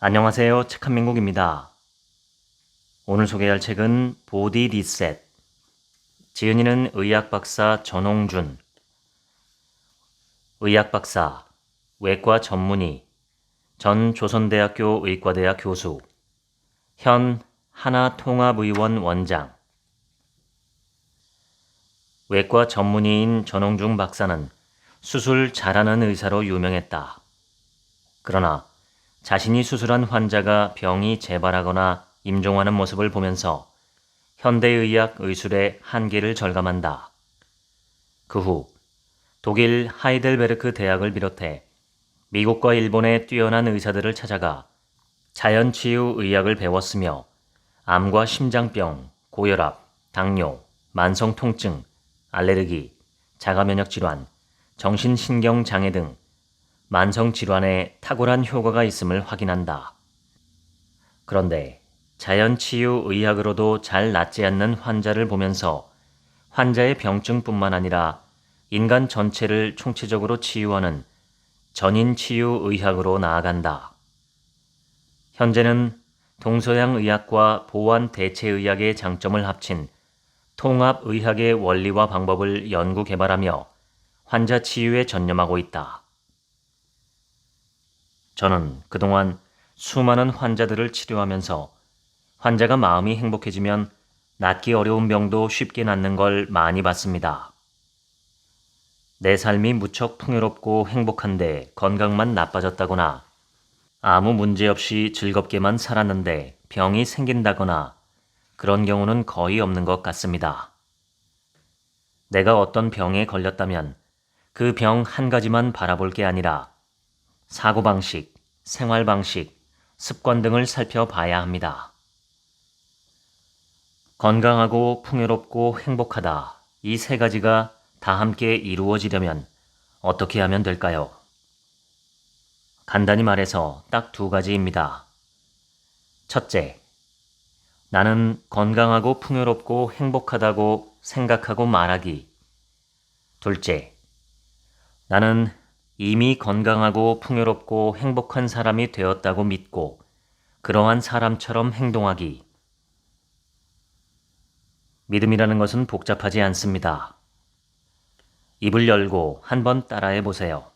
안녕하세요. 책한민국입니다. 오늘 소개할 책은 보디 리셋. 지은이는 의학박사 전홍준. 의학박사, 외과 전문의, 전 조선대학교 의과대학 교수, 현 하나통합의원 원장. 외과 전문의인 전홍준 박사는 수술 잘하는 의사로 유명했다. 그러나 자신이 수술한 환자가 병이 재발하거나 임종하는 모습을 보면서 현대의학 의술의 한계를 절감한다. 그 후 독일 하이델베르크 대학을 비롯해 미국과 일본의 뛰어난 의사들을 찾아가 자연치유 의학을 배웠으며 암과 심장병, 고혈압, 당뇨, 만성통증, 알레르기, 자가면역질환, 정신신경장애 등 만성질환에 탁월한 효과가 있음을 확인한다. 그런데 자연치유 의학으로도 잘 낫지 않는 환자를 보면서 환자의 병증뿐만 아니라 인간 전체를 총체적으로 치유하는 전인치유 의학으로 나아간다. 현재는 동서양 의학과 보완 대체의학의 장점을 합친 통합의학의 원리와 방법을 연구 개발하며 환자 치유에 전념하고 있다. 저는 그동안 수많은 환자들을 치료하면서 환자가 마음이 행복해지면 낫기 어려운 병도 쉽게 낫는 걸 많이 봤습니다. 내 삶이 무척 풍요롭고 행복한데 건강만 나빠졌다거나 아무 문제 없이 즐겁게만 살았는데 병이 생긴다거나 그런 경우는 거의 없는 것 같습니다. 내가 어떤 병에 걸렸다면 그 병 한 가지만 바라볼 게 아니라 사고방식, 생활방식, 습관 등을 살펴봐야 합니다. 건강하고 풍요롭고 행복하다. 이 세 가지가 다 함께 이루어지려면 어떻게 하면 될까요? 간단히 말해서 딱 두 가지입니다. 첫째, 나는 건강하고 풍요롭고 행복하다고 생각하고 말하기. 둘째, 나는 이미 건강하고 풍요롭고 행복한 사람이 되었다고 믿고 그러한 사람처럼 행동하기. 믿음이라는 것은 복잡하지 않습니다. 입을 열고 한번 따라해 보세요.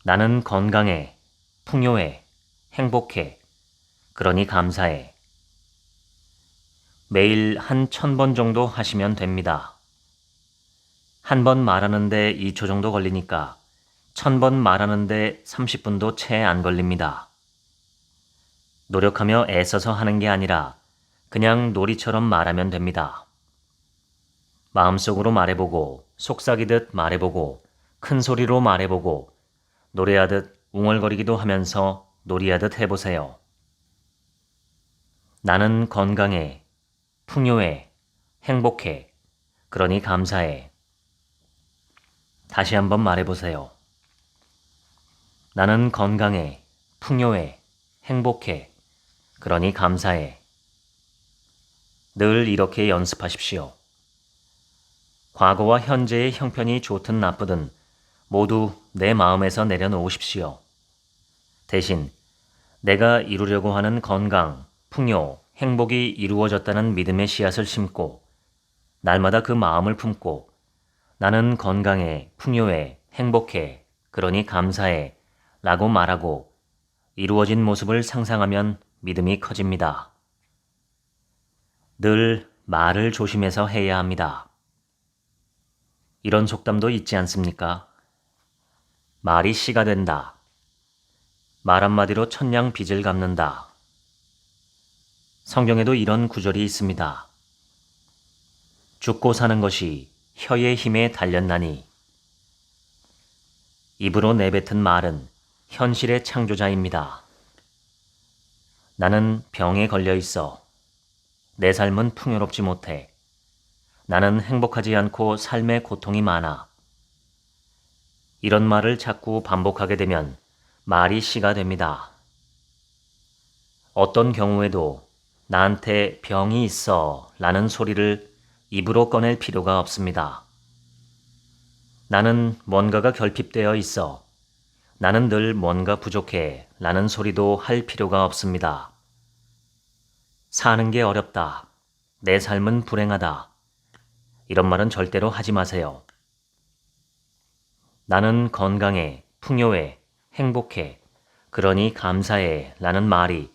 나는 건강해, 풍요해, 행복해, 그러니 감사해. 매일 한 1000번 정도 하시면 됩니다. 한 번 말하는데 2초 정도 걸리니까 1000번 말하는데 30분도 채 안 걸립니다. 노력하며 애써서 하는 게 아니라 그냥 놀이처럼 말하면 됩니다. 마음속으로 말해보고 속삭이듯 말해보고 큰 소리로 말해보고 노래하듯 웅얼거리기도 하면서 놀이하듯 해보세요. 나는 건강해, 풍요해, 행복해, 그러니 감사해. 다시 한번 말해보세요. 나는 건강해, 풍요해, 행복해, 그러니 감사해. 늘 이렇게 연습하십시오. 과거와 현재의 형편이 좋든 나쁘든 모두 내 마음에서 내려놓으십시오. 대신 내가 이루려고 하는 건강, 풍요, 행복이 이루어졌다는 믿음의 씨앗을 심고 날마다 그 마음을 품고 나는 건강해, 풍요해, 행복해, 그러니 감사해 라고 말하고 이루어진 모습을 상상하면 믿음이 커집니다. 늘 말을 조심해서 해야 합니다. 이런 속담도 있지 않습니까? 말이 씨가 된다. 말 한마디로 천냥 빚을 갚는다. 성경에도 이런 구절이 있습니다. 죽고 사는 것이 혀의 힘에 달렸나니. 입으로 내뱉은 말은 현실의 창조자입니다. 나는 병에 걸려 있어. 내 삶은 풍요롭지 못해. 나는 행복하지 않고 삶의 고통이 많아. 이런 말을 자꾸 반복하게 되면 말이 씨가 됩니다. 어떤 경우에도 나한테 병이 있어 라는 소리를 입으로 꺼낼 필요가 없습니다. 나는 뭔가가 결핍되어 있어. 나는 늘 뭔가 부족해 라는 소리도 할 필요가 없습니다. 사는 게 어렵다. 내 삶은 불행하다. 이런 말은 절대로 하지 마세요. 나는 건강해, 풍요해, 행복해, 그러니 감사해 라는 말이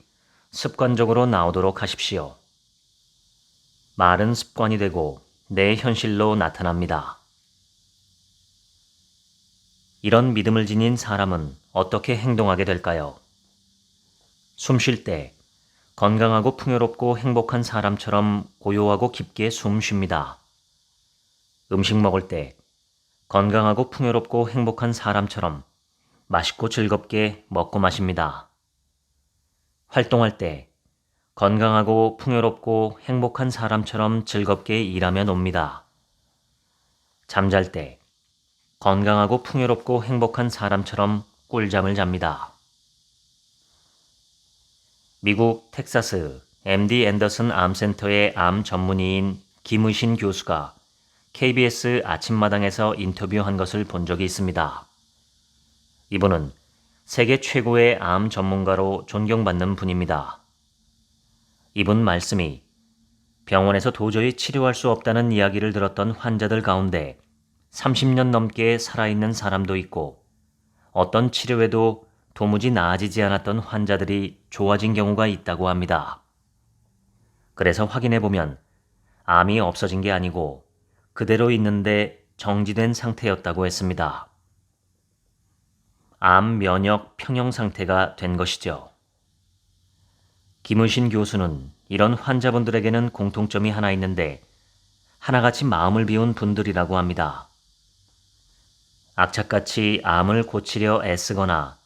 습관적으로 나오도록 하십시오. 말은 습관이 되고 내 현실로 나타납니다. 이런 믿음을 지닌 사람은 어떻게 행동하게 될까요? 숨 쉴 때 건강하고 풍요롭고 행복한 사람처럼 고요하고 깊게 숨 쉽니다. 음식 먹을 때 건강하고 풍요롭고 행복한 사람처럼 맛있고 즐겁게 먹고 마십니다. 활동할 때 건강하고 풍요롭고 행복한 사람처럼 즐겁게 일하며 놉니다. 잠잘 때 건강하고 풍요롭고 행복한 사람처럼 꿀잠을 잡니다. 미국 텍사스 MD 앤더슨 암센터의 암 전문의인 김의신 교수가 KBS 아침마당에서 인터뷰한 것을 본 적이 있습니다. 이분은 세계 최고의 암 전문가로 존경받는 분입니다. 이분 말씀이 병원에서 도저히 치료할 수 없다는 이야기를 들었던 환자들 가운데 30년 넘게 살아있는 사람도 있고 어떤 치료에도 도무지 나아지지 않았던 환자들이 좋아진 경우가 있다고 합니다. 그래서 확인해보면 암이 없어진 게 아니고 그대로 있는데 정지된 상태였다고 했습니다. 암 면역 평형 상태가 된 것이죠. 김의신 교수는 이런 환자분들에게는 공통점이 하나 있는데 하나같이 마음을 비운 분들이라고 합니다. 악착같이 암을 고치려 애쓰거나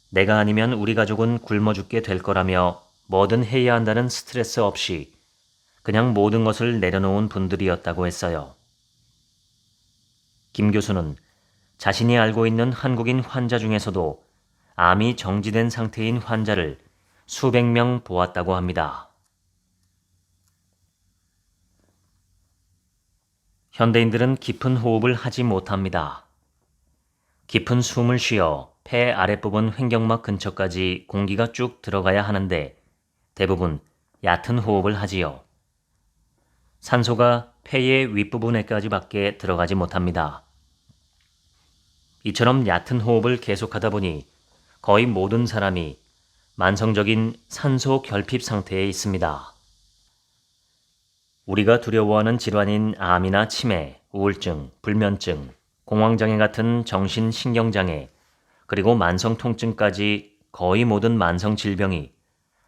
내가 아니면 우리 가족은 굶어 죽게 될 거라며 뭐든 해야 한다는 스트레스 없이 그냥 모든 것을 내려놓은 분들이었다고 했어요. 김 교수는 자신이 알고 있는 한국인 환자 중에서도 암이 정지된 상태인 환자를 수백 명 보았다고 합니다. 현대인들은 깊은 호흡을 하지 못합니다. 깊은 숨을 쉬어 폐 아랫부분 횡격막 근처까지 공기가 쭉 들어가야 하는데 대부분 얕은 호흡을 하지요. 산소가 폐의 윗부분에까지밖에 들어가지 못합니다. 이처럼 얕은 호흡을 계속하다 보니 거의 모든 사람이 만성적인 산소 결핍 상태에 있습니다. 우리가 두려워하는 질환인 암이나 치매, 우울증, 불면증, 공황장애 같은 정신신경장애, 그리고 만성통증까지 거의 모든 만성질병이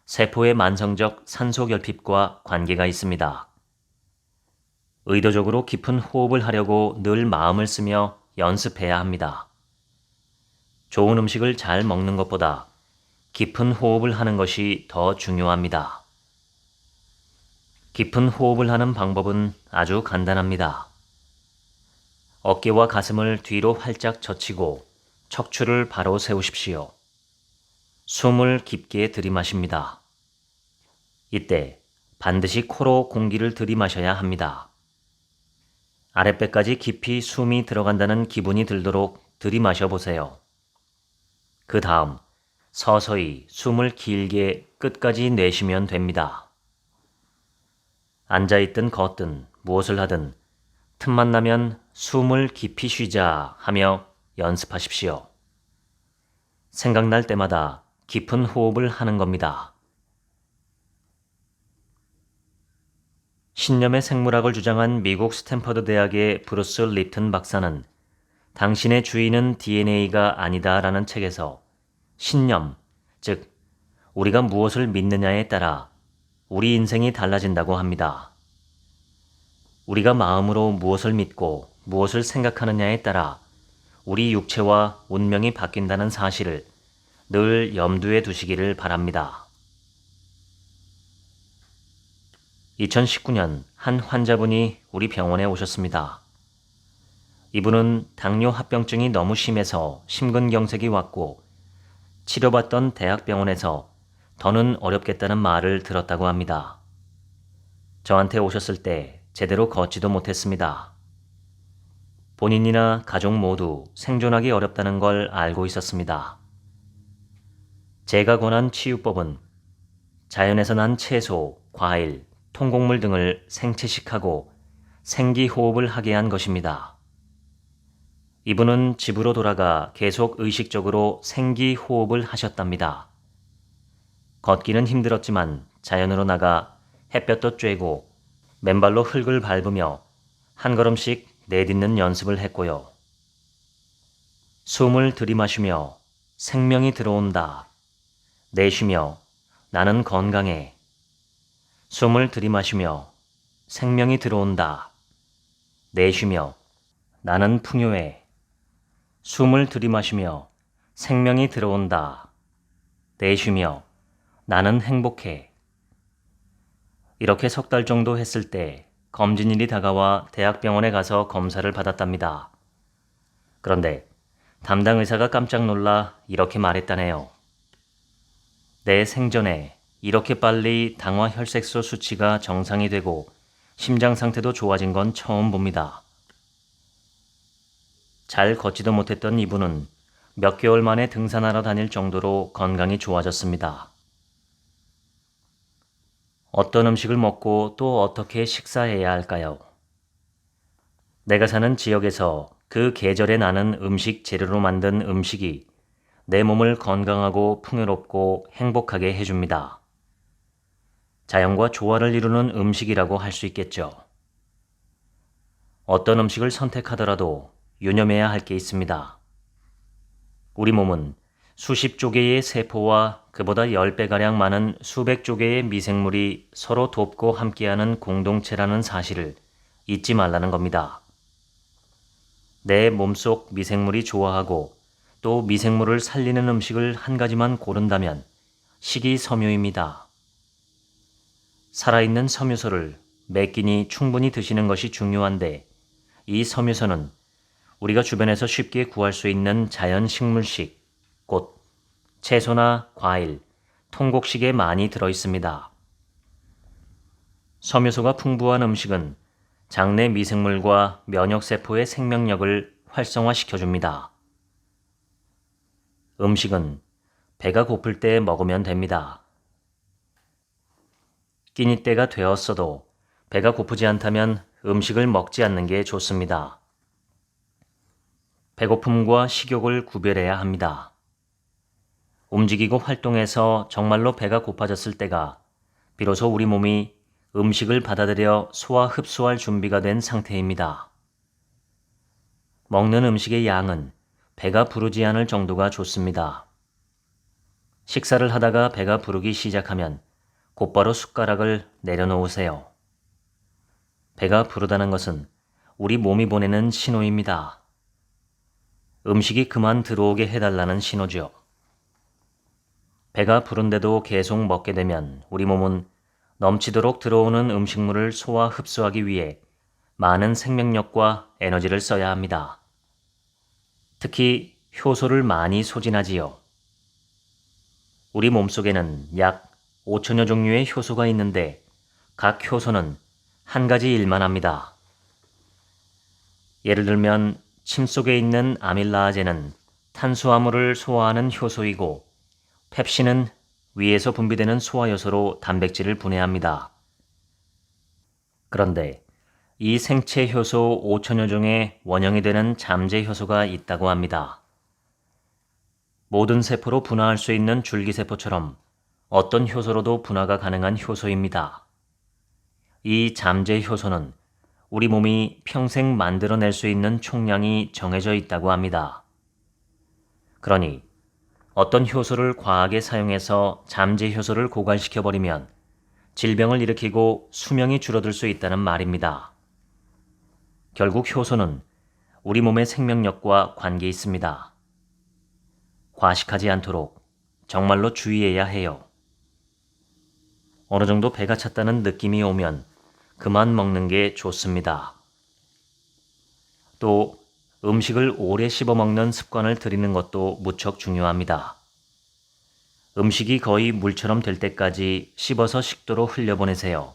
세포의 만성적 산소결핍과 관계가 있습니다. 의도적으로 깊은 호흡을 하려고 늘 마음을 쓰며 연습해야 합니다. 좋은 음식을 잘 먹는 것보다 깊은 호흡을 하는 것이 더 중요합니다. 깊은 호흡을 하는 방법은 아주 간단합니다. 어깨와 가슴을 뒤로 활짝 젖히고 척추를 바로 세우십시오. 숨을 깊게 들이마십니다. 이때 반드시 코로 공기를 들이마셔야 합니다. 아랫배까지 깊이 숨이 들어간다는 기분이 들도록 들이마셔 보세요. 그 다음 서서히 숨을 길게 끝까지 내쉬면 됩니다. 앉아있든 걷든 무엇을 하든 틈만 나면 숨을 깊이 쉬자 하며 연습하십시오. 생각날 때마다 깊은 호흡을 하는 겁니다. 신념의 생물학을 주장한 미국 스탠퍼드 대학의 브루스 립튼 박사는 당신의 주인은 DNA가 아니다라는 책에서 신념, 즉 우리가 무엇을 믿느냐에 따라 우리 인생이 달라진다고 합니다. 우리가 마음으로 무엇을 믿고 무엇을 생각하느냐에 따라 우리 육체와 운명이 바뀐다는 사실을 늘 염두에 두시기를 바랍니다. 2019년 한 환자분이 우리 병원에 오셨습니다. 이분은 당뇨 합병증이 너무 심해서 심근경색이 왔고 치료받던 대학병원에서 더는 어렵겠다는 말을 들었다고 합니다. 저한테 오셨을 때 제대로 걷지도 못했습니다. 본인이나 가족 모두 생존하기 어렵다는 걸 알고 있었습니다. 제가 권한 치유법은 자연에서 난 채소, 과일, 통곡물 등을 생채식하고 생기호흡을 하게 한 것입니다. 이분은 집으로 돌아가 계속 의식적으로 생기호흡을 하셨답니다. 걷기는 힘들었지만 자연으로 나가 햇볕도 쬐고 맨발로 흙을 밟으며 한 걸음씩 내딛는 연습을 했고요. 숨을 들이마시며 생명이 들어온다. 내쉬며 나는 건강해. 숨을 들이마시며 생명이 들어온다. 내쉬며 나는 풍요해. 숨을 들이마시며 생명이 들어온다. 내쉬며 나는 행복해. 이렇게 석 달 정도 했을 때 검진일이 다가와 대학병원에 가서 검사를 받았답니다. 그런데 담당 의사가 깜짝 놀라 이렇게 말했다네요. 내 생전에 이렇게 빨리 당화혈색소 수치가 정상이 되고 심장 상태도 좋아진 건 처음 봅니다. 잘 걷지도 못했던 이분은 몇 개월 만에 등산하러 다닐 정도로 건강이 좋아졌습니다. 어떤 음식을 먹고 또 어떻게 식사해야 할까요? 내가 사는 지역에서 그 계절에 나는 음식 재료로 만든 음식이 내 몸을 건강하고 풍요롭고 행복하게 해줍니다. 자연과 조화를 이루는 음식이라고 할 수 있겠죠. 어떤 음식을 선택하더라도 유념해야 할 게 있습니다. 우리 몸은 수십 조개의 세포와 그보다 10배가량 많은 수백 조개의 미생물이 서로 돕고 함께하는 공동체라는 사실을 잊지 말라는 겁니다. 내 몸속 미생물이 좋아하고 또 미생물을 살리는 음식을 한 가지만 고른다면 식이섬유입니다. 살아있는 섬유소를 몇 끼니 충분히 드시는 것이 중요한데 이 섬유소는 우리가 주변에서 쉽게 구할 수 있는 자연 식물식, 꽃, 채소나 과일, 통곡식에 많이 들어있습니다. 섬유소가 풍부한 음식은 장내 미생물과 면역세포의 생명력을 활성화시켜줍니다. 음식은 배가 고플 때 먹으면 됩니다. 끼니 때가 되었어도 배가 고프지 않다면 음식을 먹지 않는 게 좋습니다. 배고픔과 식욕을 구별해야 합니다. 움직이고 활동해서 정말로 배가 고파졌을 때가 비로소 우리 몸이 음식을 받아들여 소화 흡수할 준비가 된 상태입니다. 먹는 음식의 양은 배가 부르지 않을 정도가 좋습니다. 식사를 하다가 배가 부르기 시작하면 곧바로 숟가락을 내려놓으세요. 배가 부르다는 것은 우리 몸이 보내는 신호입니다. 음식이 그만 들어오게 해달라는 신호죠. 배가 부른데도 계속 먹게 되면 우리 몸은 넘치도록 들어오는 음식물을 소화 흡수하기 위해 많은 생명력과 에너지를 써야 합니다. 특히 효소를 많이 소진하지요. 우리 몸속에는 약 5천여 종류의 효소가 있는데 각 효소는 한 가지 일만 합니다. 예를 들면 침 속에 있는 아밀라아제는 탄수화물을 소화하는 효소이고 펩신은 위에서 분비되는 소화효소로 단백질을 분해합니다. 그런데 이 생체 효소 5천여 종의 원형이 되는 잠재 효소가 있다고 합니다. 모든 세포로 분화할 수 있는 줄기세포처럼 어떤 효소로도 분화가 가능한 효소입니다. 이 잠재 효소는 우리 몸이 평생 만들어낼 수 있는 총량이 정해져 있다고 합니다. 그러니 어떤 효소를 과하게 사용해서 잠재 효소를 고갈시켜버리면 질병을 일으키고 수명이 줄어들 수 있다는 말입니다. 결국 효소는 우리 몸의 생명력과 관계 있습니다. 과식하지 않도록 정말로 주의해야 해요. 어느 정도 배가 찼다는 느낌이 오면 그만 먹는 게 좋습니다. 또 음식을 오래 씹어 먹는 습관을 들이는 것도 무척 중요합니다. 음식이 거의 물처럼 될 때까지 씹어서 식도로 흘려보내세요.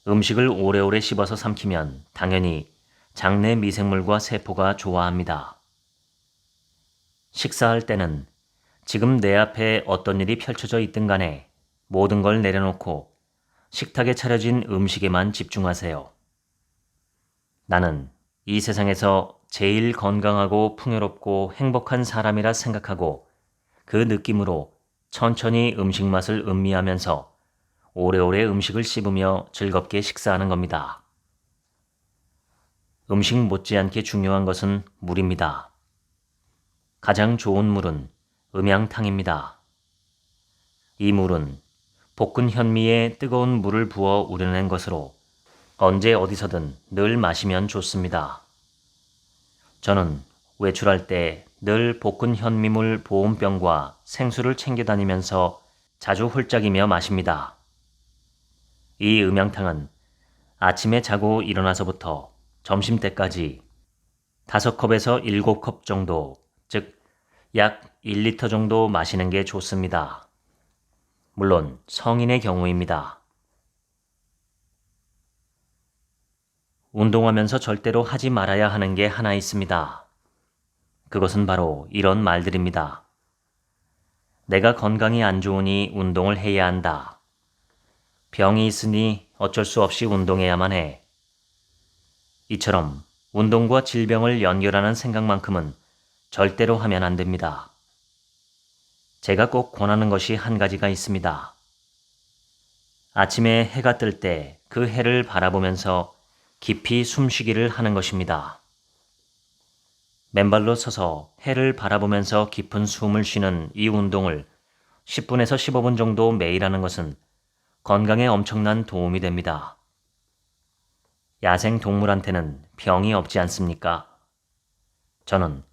음식을 오래오래 씹어서 삼키면 당연히 장내 미생물과 세포가 좋아합니다. 식사할 때는 지금 내 앞에 어떤 일이 펼쳐져 있든 간에 모든 걸 내려놓고 식탁에 차려진 음식에만 집중하세요. 나는 이 세상에서 제일 건강하고 풍요롭고 행복한 사람이라 생각하고 그 느낌으로 천천히 음식 맛을 음미하면서 오래오래 음식을 씹으며 즐겁게 식사하는 겁니다. 음식 못지않게 중요한 것은 물입니다. 가장 좋은 물은 음양탕입니다. 이 물은 볶은 현미에 뜨거운 물을 부어 우려낸 것으로 언제 어디서든 늘 마시면 좋습니다. 저는 외출할 때 늘 볶은 현미물 보온병과 생수를 챙겨 다니면서 자주 홀짝이며 마십니다. 이 음양탕은 아침에 자고 일어나서부터 점심때까지 5컵에서 7컵 정도, 즉 약 1리터 정도 마시는 게 좋습니다. 물론 성인의 경우입니다. 운동하면서 절대로 하지 말아야 하는 게 하나 있습니다. 그것은 바로 이런 말들입니다. 내가 건강이 안 좋으니 운동을 해야 한다. 병이 있으니 어쩔 수 없이 운동해야만 해. 이처럼 운동과 질병을 연결하는 생각만큼은 절대로 하면 안 됩니다. 제가 꼭 권하는 것이 한 가지가 있습니다. 아침에 해가 뜰 때 그 해를 바라보면서 깊이 숨쉬기를 하는 것입니다. 맨발로 서서 해를 바라보면서 깊은 숨을 쉬는 이 운동을 10분에서 15분 정도 매일 하는 것은 건강에 엄청난 도움이 됩니다. 야생 동물한테는 병이 없지 않습니까? 저는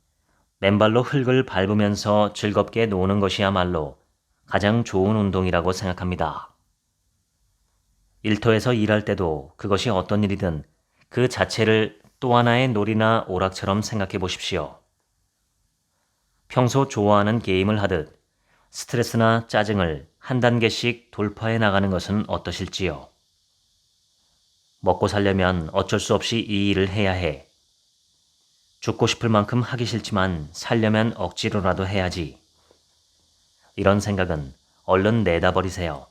맨발로 흙을 밟으면서 즐겁게 노는 것이야말로 가장 좋은 운동이라고 생각합니다. 일터에서 일할 때도 그것이 어떤 일이든 그 자체를 또 하나의 놀이나 오락처럼 생각해 보십시오. 평소 좋아하는 게임을 하듯 스트레스나 짜증을 한 단계씩 돌파해 나가는 것은 어떠실지요? 먹고 살려면 어쩔 수 없이 이 일을 해야 해. 죽고 싶을 만큼 하기 싫지만 살려면 억지로라도 해야지. 이런 생각은 얼른 내다 버리세요.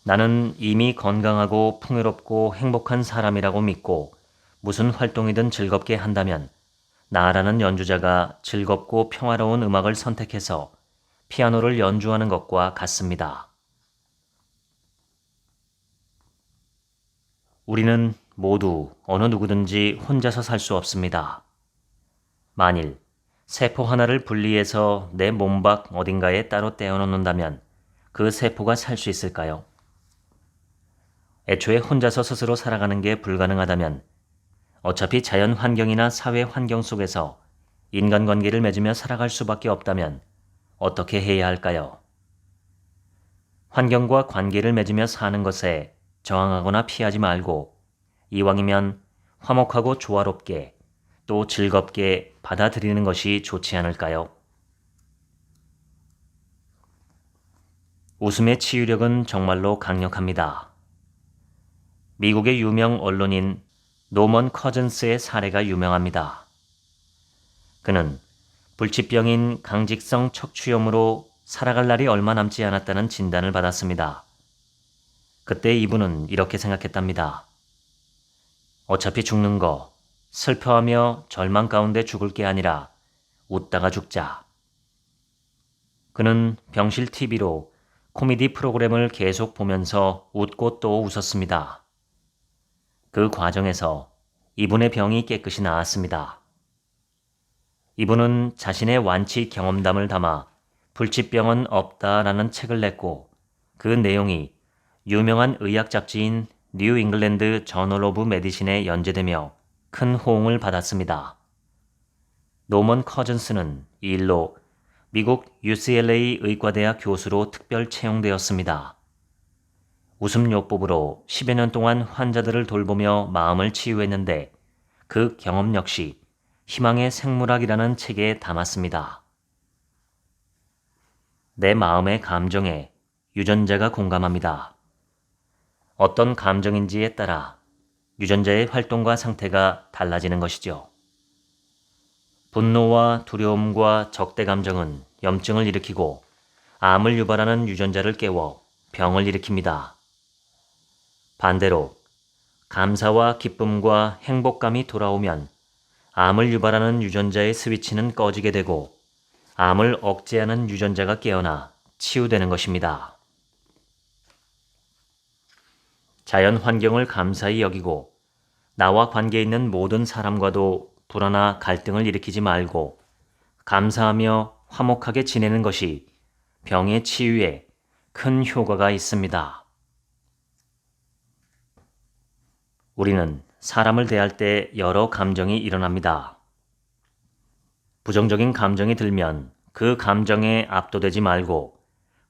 나는 이미 건강하고 풍요롭고 행복한 사람이라고 믿고 무슨 활동이든 즐겁게 한다면 나라는 연주자가 즐겁고 평화로운 음악을 선택해서 피아노를 연주하는 것과 같습니다. 우리는 모두 어느 누구든지 혼자서 살 수 없습니다. 만일 세포 하나를 분리해서 내 몸 밖 어딘가에 따로 떼어놓는다면 그 세포가 살 수 있을까요? 애초에 혼자서 스스로 살아가는 게 불가능하다면 어차피 자연 환경이나 사회 환경 속에서 인간관계를 맺으며 살아갈 수밖에 없다면 어떻게 해야 할까요? 환경과 관계를 맺으며 사는 것에 저항하거나 피하지 말고 이왕이면 화목하고 조화롭게 또 즐겁게 받아들이는 것이 좋지 않을까요? 웃음의 치유력은 정말로 강력합니다. 미국의 유명 언론인 노먼 커즌스의 사례가 유명합니다. 그는 불치병인 강직성 척추염으로 살아갈 날이 얼마 남지 않았다는 진단을 받았습니다. 그때 이분은 이렇게 생각했답니다. 어차피 죽는 거 슬퍼하며 절망 가운데 죽을 게 아니라 웃다가 죽자. 그는 병실 TV로 코미디 프로그램을 계속 보면서 웃고 또 웃었습니다. 그 과정에서 이분의 병이 깨끗이 나았습니다. 이분은 자신의 완치 경험담을 담아 불치병은 없다라는 책을 냈고 그 내용이 유명한 의학 잡지인 뉴 잉글랜드 저널 오브 메디신에 연재되며 큰 호응을 받았습니다. 노먼 커즌스는 이 일로 미국 UCLA 의과대학 교수로 특별 채용되었습니다. 웃음요법으로 10여 년 동안 환자들을 돌보며 마음을 치유했는데 그 경험 역시 희망의 생물학이라는 책에 담았습니다. 내 마음의 감정에 유전자가 공감합니다. 어떤 감정인지에 따라 유전자의 활동과 상태가 달라지는 것이죠. 분노와 두려움과 적대 감정은 염증을 일으키고 암을 유발하는 유전자를 깨워 병을 일으킵니다. 반대로 감사와 기쁨과 행복감이 돌아오면 암을 유발하는 유전자의 스위치는 꺼지게 되고 암을 억제하는 유전자가 깨어나 치유되는 것입니다. 자연 환경을 감사히 여기고 나와 관계 있는 모든 사람과도 불화나 갈등을 일으키지 말고 감사하며 화목하게 지내는 것이 병의 치유에 큰 효과가 있습니다. 우리는 사람을 대할 때 여러 감정이 일어납니다. 부정적인 감정이 들면 그 감정에 압도되지 말고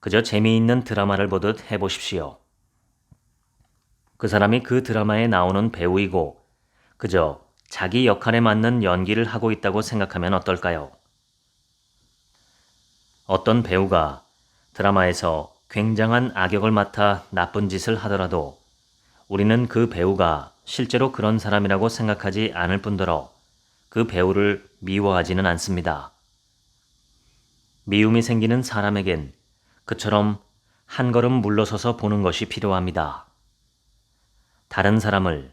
그저 재미있는 드라마를 보듯 해보십시오. 그 사람이 그 드라마에 나오는 배우이고 그저 자기 역할에 맞는 연기를 하고 있다고 생각하면 어떨까요? 어떤 배우가 드라마에서 굉장한 악역을 맡아 나쁜 짓을 하더라도 우리는 그 배우가 실제로 그런 사람이라고 생각하지 않을 뿐더러 그 배우를 미워하지는 않습니다. 미움이 생기는 사람에겐 그처럼 한 걸음 물러서서 보는 것이 필요합니다. 다른 사람을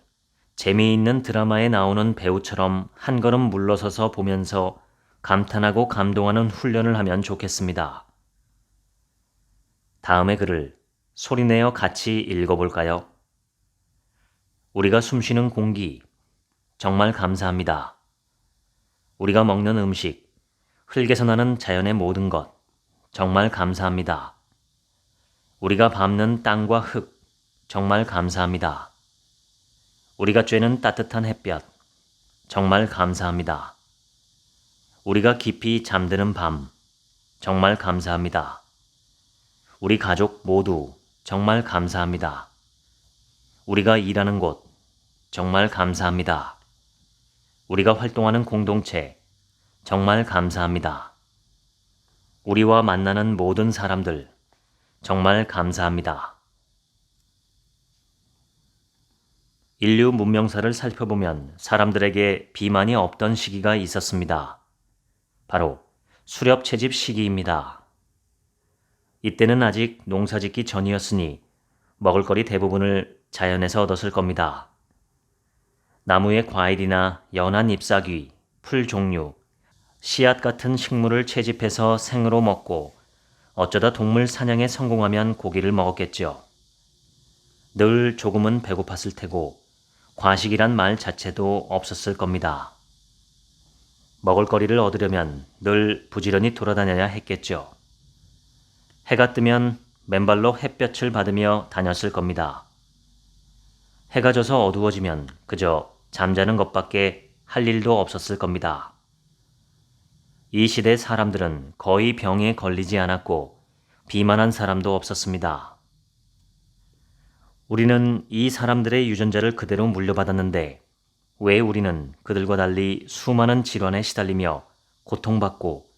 재미있는 드라마에 나오는 배우처럼 한 걸음 물러서서 보면서 감탄하고 감동하는 훈련을 하면 좋겠습니다. 다음의 글을 소리내어 같이 읽어볼까요? 우리가 숨쉬는 공기, 정말 감사합니다. 우리가 먹는 음식, 흙에서 나는 자연의 모든 것, 정말 감사합니다. 우리가 밟는 땅과 흙, 정말 감사합니다. 우리가 쬐는 따뜻한 햇볕, 정말 감사합니다. 우리가 깊이 잠드는 밤, 정말 감사합니다. 우리 가족 모두 정말 감사합니다. 우리가 일하는 곳, 정말 감사합니다. 우리가 활동하는 공동체, 정말 감사합니다. 우리와 만나는 모든 사람들, 정말 감사합니다. 인류 문명사를 살펴보면 사람들에게 비만이 없던 시기가 있었습니다. 바로 수렵 채집 시기입니다. 이때는 아직 농사짓기 전이었으니 먹을거리 대부분을 자연에서 얻었을 겁니다. 나무의 과일이나 연한 잎사귀, 풀 종류, 씨앗 같은 식물을 채집해서 생으로 먹고 어쩌다 동물 사냥에 성공하면 고기를 먹었겠죠. 늘 조금은 배고팠을 테고 과식이란 말 자체도 없었을 겁니다. 먹을거리를 얻으려면 늘 부지런히 돌아다녀야 했겠죠. 해가 뜨면 맨발로 햇볕을 받으며 다녔을 겁니다. 해가 져서 어두워지면 그저 잠자는 것밖에 할 일도 없었을 겁니다. 이 시대 사람들은 거의 병에 걸리지 않았고 비만한 사람도 없었습니다. 우리는 이 사람들의 유전자를 그대로 물려받았는데 왜 우리는 그들과 달리 수많은 질환에 시달리며 고통받고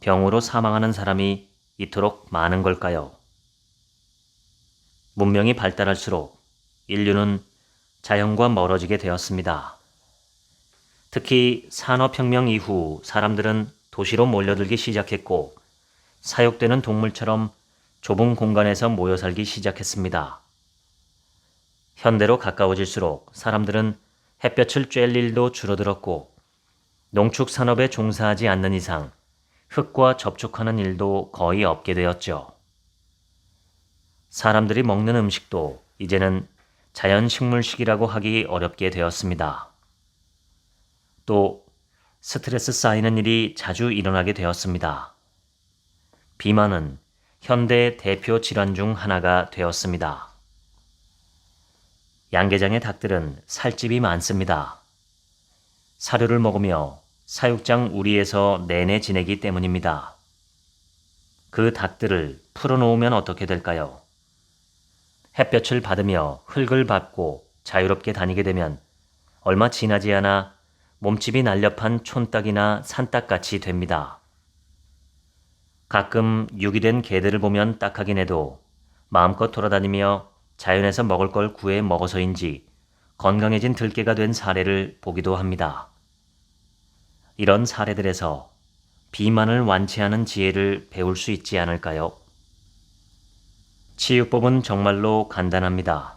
병으로 사망하는 사람이 이토록 많은 걸까요? 문명이 발달할수록 인류는 자연과 멀어지게 되었습니다. 특히 산업혁명 이후 사람들은 도시로 몰려들기 시작했고 사육되는 동물처럼 좁은 공간에서 모여 살기 시작했습니다. 현대로 가까워질수록 사람들은 햇볕을 쬐일 일도 줄어들었고 농축 산업에 종사하지 않는 이상 흙과 접촉하는 일도 거의 없게 되었죠. 사람들이 먹는 음식도 이제는 자연 식물식이라고 하기 어렵게 되었습니다. 또 스트레스 쌓이는 일이 자주 일어나게 되었습니다. 비만은 현대의 대표 질환 중 하나가 되었습니다. 양계장의 닭들은 살집이 많습니다. 사료를 먹으며 사육장 우리에서 내내 지내기 때문입니다. 그 닭들을 풀어놓으면 어떻게 될까요? 햇볕을 받으며 흙을 밟고 자유롭게 다니게 되면 얼마 지나지 않아 몸집이 날렵한 촌닭이나 산닭같이 됩니다. 가끔 유기된 개들을 보면 딱하긴 해도 마음껏 돌아다니며 자연에서 먹을 걸 구해 먹어서인지 건강해진 들개가 된 사례를 보기도 합니다. 이런 사례들에서 비만을 완치하는 지혜를 배울 수 있지 않을까요? 치유법은 정말로 간단합니다.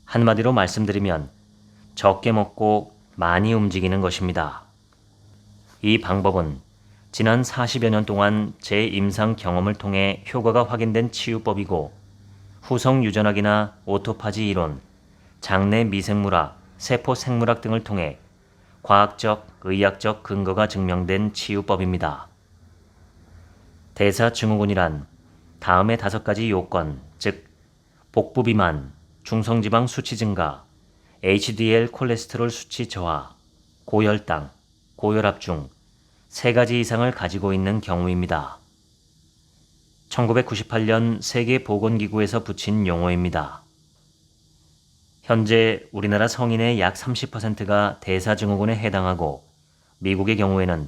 한마디로 말씀드리면 적게 먹고 많이 움직이는 것입니다. 이 방법은 지난 40여 년 동안 제 임상 경험을 통해 효과가 확인된 치유법이고 후성 유전학이나 오토파지 이론, 장내 미생물학, 세포 생물학 등을 통해 과학적, 의학적 근거가 증명된 치유법입니다. 대사증후군이란 다음의 5가지 요건, 즉 복부 비만, 중성지방 수치 증가, HDL 콜레스테롤 수치 저하, 고혈당, 고혈압 중 3가지 이상을 가지고 있는 경우입니다. 1998년 세계보건기구에서 붙인 용어입니다. 현재 우리나라 성인의 약 30%가 대사증후군에 해당하고 미국의 경우에는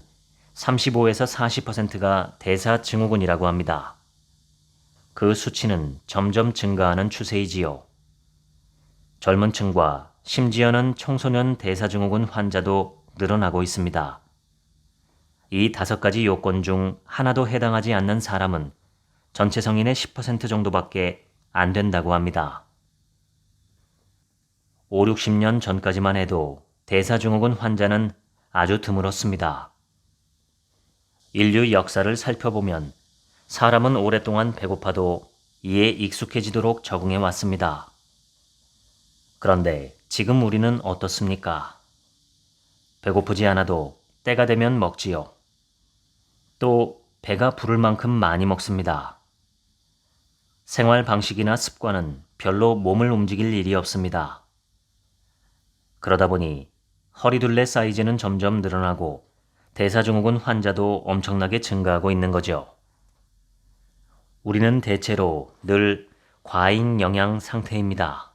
35에서 40%가 대사증후군이라고 합니다. 그 수치는 점점 증가하는 추세이지요. 젊은 층과 심지어는 청소년 대사증후군 환자도 늘어나고 있습니다. 이 5가지 요건 중 하나도 해당하지 않는 사람은 전체 성인의 10% 정도밖에 안 된다고 합니다. 5, 60년 전까지만 해도 대사증후군 환자는 아주 드물었습니다. 인류 역사를 살펴보면 사람은 오랫동안 배고파도 이에 익숙해지도록 적응해 왔습니다. 그런데 지금 우리는 어떻습니까? 배고프지 않아도 때가 되면 먹지요. 또 배가 부를 만큼 많이 먹습니다. 생활 방식이나 습관은 별로 몸을 움직일 일이 없습니다. 그러다 보니 허리둘레 사이즈는 점점 늘어나고 대사증후군 환자도 엄청나게 증가하고 있는 거죠. 우리는 대체로 늘 과잉 영양 상태입니다.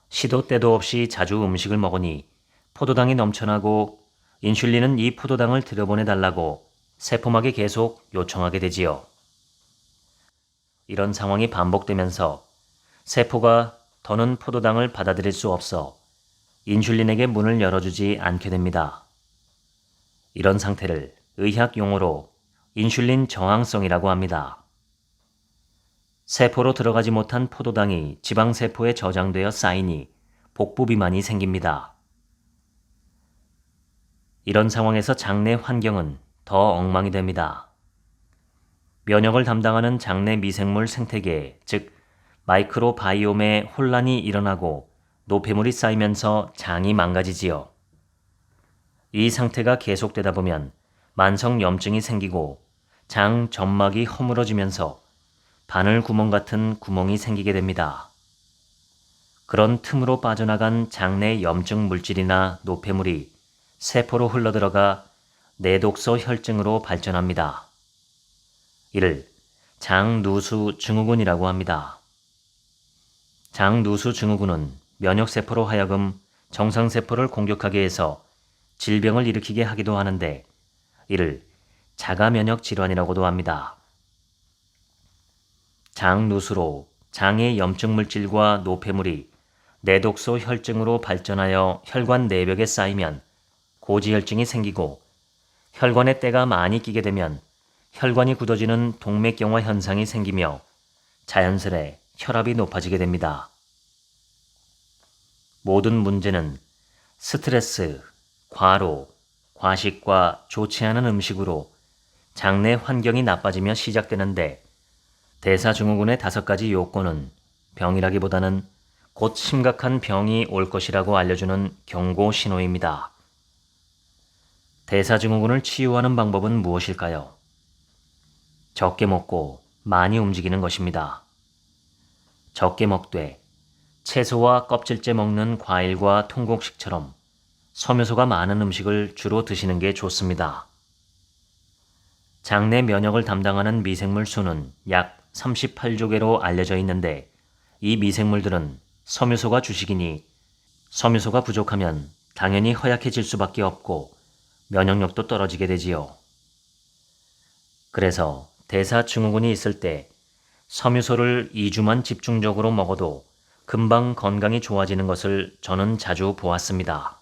시도 때도 없이 자주 음식을 먹으니 포도당이 넘쳐나고 인슐린은 이 포도당을 들여보내달라고 세포막에 계속 요청하게 되지요. 이런 상황이 반복되면서 세포가 더는 포도당을 받아들일 수 없어 인슐린에게 문을 열어주지 않게 됩니다. 이런 상태를 의학 용어로 인슐린 저항성이라고 합니다. 세포로 들어가지 못한 포도당이 지방세포에 저장되어 쌓이니 복부 비만이 생깁니다. 이런 상황에서 장내 환경은 더 엉망이 됩니다. 면역을 담당하는 장내 미생물 생태계, 즉 마이크로바이옴에 혼란이 일어나고 노폐물이 쌓이면서 장이 망가지지요. 이 상태가 계속되다 보면 만성 염증이 생기고 장 점막이 허물어지면서 바늘 구멍 같은 구멍이 생기게 됩니다. 그런 틈으로 빠져나간 장내 염증 물질이나 노폐물이 세포로 흘러들어가 내독소 혈증으로 발전합니다. 이를 장누수 증후군이라고 합니다. 장누수 증후군은 면역세포로 하여금 정상세포를 공격하게 해서 질병을 일으키게 하기도 하는데 이를 자가면역 질환이라고도 합니다. 장누수로 장의 염증 물질과 노폐물이 내독소 혈증으로 발전하여 혈관 내벽에 쌓이면 고지혈증이 생기고 혈관에 때가 많이 끼게 되면 혈관이 굳어지는 동맥경화 현상이 생기며 자연스레 혈압이 높아지게 됩니다. 모든 문제는 스트레스, 과로, 과식과 좋지 않은 음식으로 장내 환경이 나빠지며 시작되는데 대사증후군의 5가지 요건은 병이라기보다는 곧 심각한 병이 올 것이라고 알려주는 경고 신호입니다. 대사증후군을 치유하는 방법은 무엇일까요? 적게 먹고 많이 움직이는 것입니다. 적게 먹되 채소와 껍질째 먹는 과일과 통곡식처럼 섬유소가 많은 음식을 주로 드시는 게 좋습니다. 장내 면역을 담당하는 미생물 수는 약 38조 개로 알려져 있는데 이 미생물들은 섬유소가 주식이니 섬유소가 부족하면 당연히 허약해질 수밖에 없고 면역력도 떨어지게 되지요. 그래서 대사증후군이 있을 때 섬유소를 2주만 집중적으로 먹어도 금방 건강이 좋아지는 것을 저는 자주 보았습니다.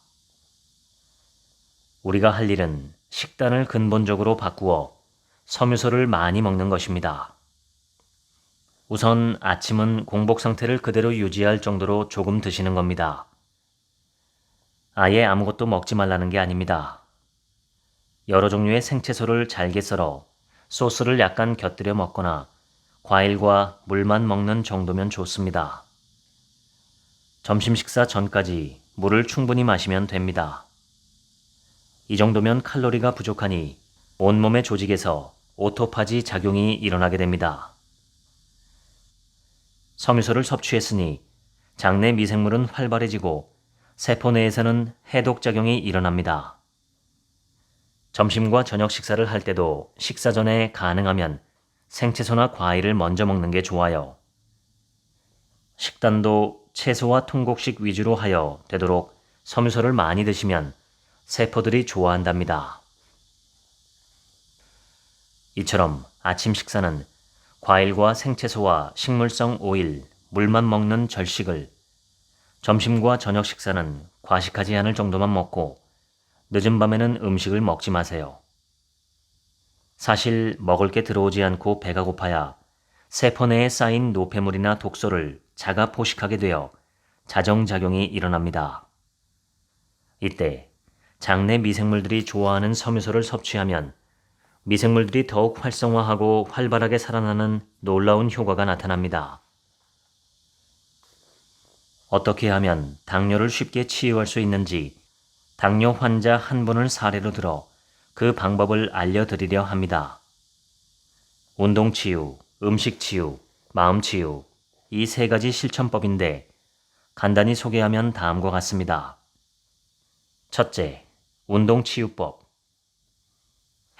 우리가 할 일은 식단을 근본적으로 바꾸어 섬유소를 많이 먹는 것입니다. 우선 아침은 공복 상태를 그대로 유지할 정도로 조금 드시는 겁니다. 아예 아무것도 먹지 말라는 게 아닙니다. 여러 종류의 생채소를 잘게 썰어 소스를 약간 곁들여 먹거나 과일과 물만 먹는 정도면 좋습니다. 점심 식사 전까지 물을 충분히 마시면 됩니다. 이 정도면 칼로리가 부족하니 온몸의 조직에서 오토파지 작용이 일어나게 됩니다. 섬유소를 섭취했으니 장내 미생물은 활발해지고 세포 내에서는 해독작용이 일어납니다. 점심과 저녁 식사를 할 때도 식사 전에 가능하면 생채소나 과일을 먼저 먹는 게 좋아요. 식단도 채소와 통곡식 위주로 하여 되도록 섬유소를 많이 드시면 세포들이 좋아한답니다. 이처럼 아침 식사는 과일과 생채소와 식물성 오일, 물만 먹는 절식을, 점심과 저녁 식사는 과식하지 않을 정도만 먹고 늦은 밤에는 음식을 먹지 마세요. 사실 먹을 게 들어오지 않고 배가 고파야 세포 내에 쌓인 노폐물이나 독소를 자가 포식하게 되어 자정작용이 일어납니다. 이때 장내 미생물들이 좋아하는 섬유소를 섭취하면 미생물들이 더욱 활성화하고 활발하게 살아나는 놀라운 효과가 나타납니다. 어떻게 하면 당뇨를 쉽게 치유할 수 있는지 당뇨 환자 한 분을 사례로 들어 그 방법을 알려드리려 합니다. 운동치유, 음식치유, 마음치유, 이 세 가지 실천법인데 간단히 소개하면 다음과 같습니다. 첫째, 운동치유법.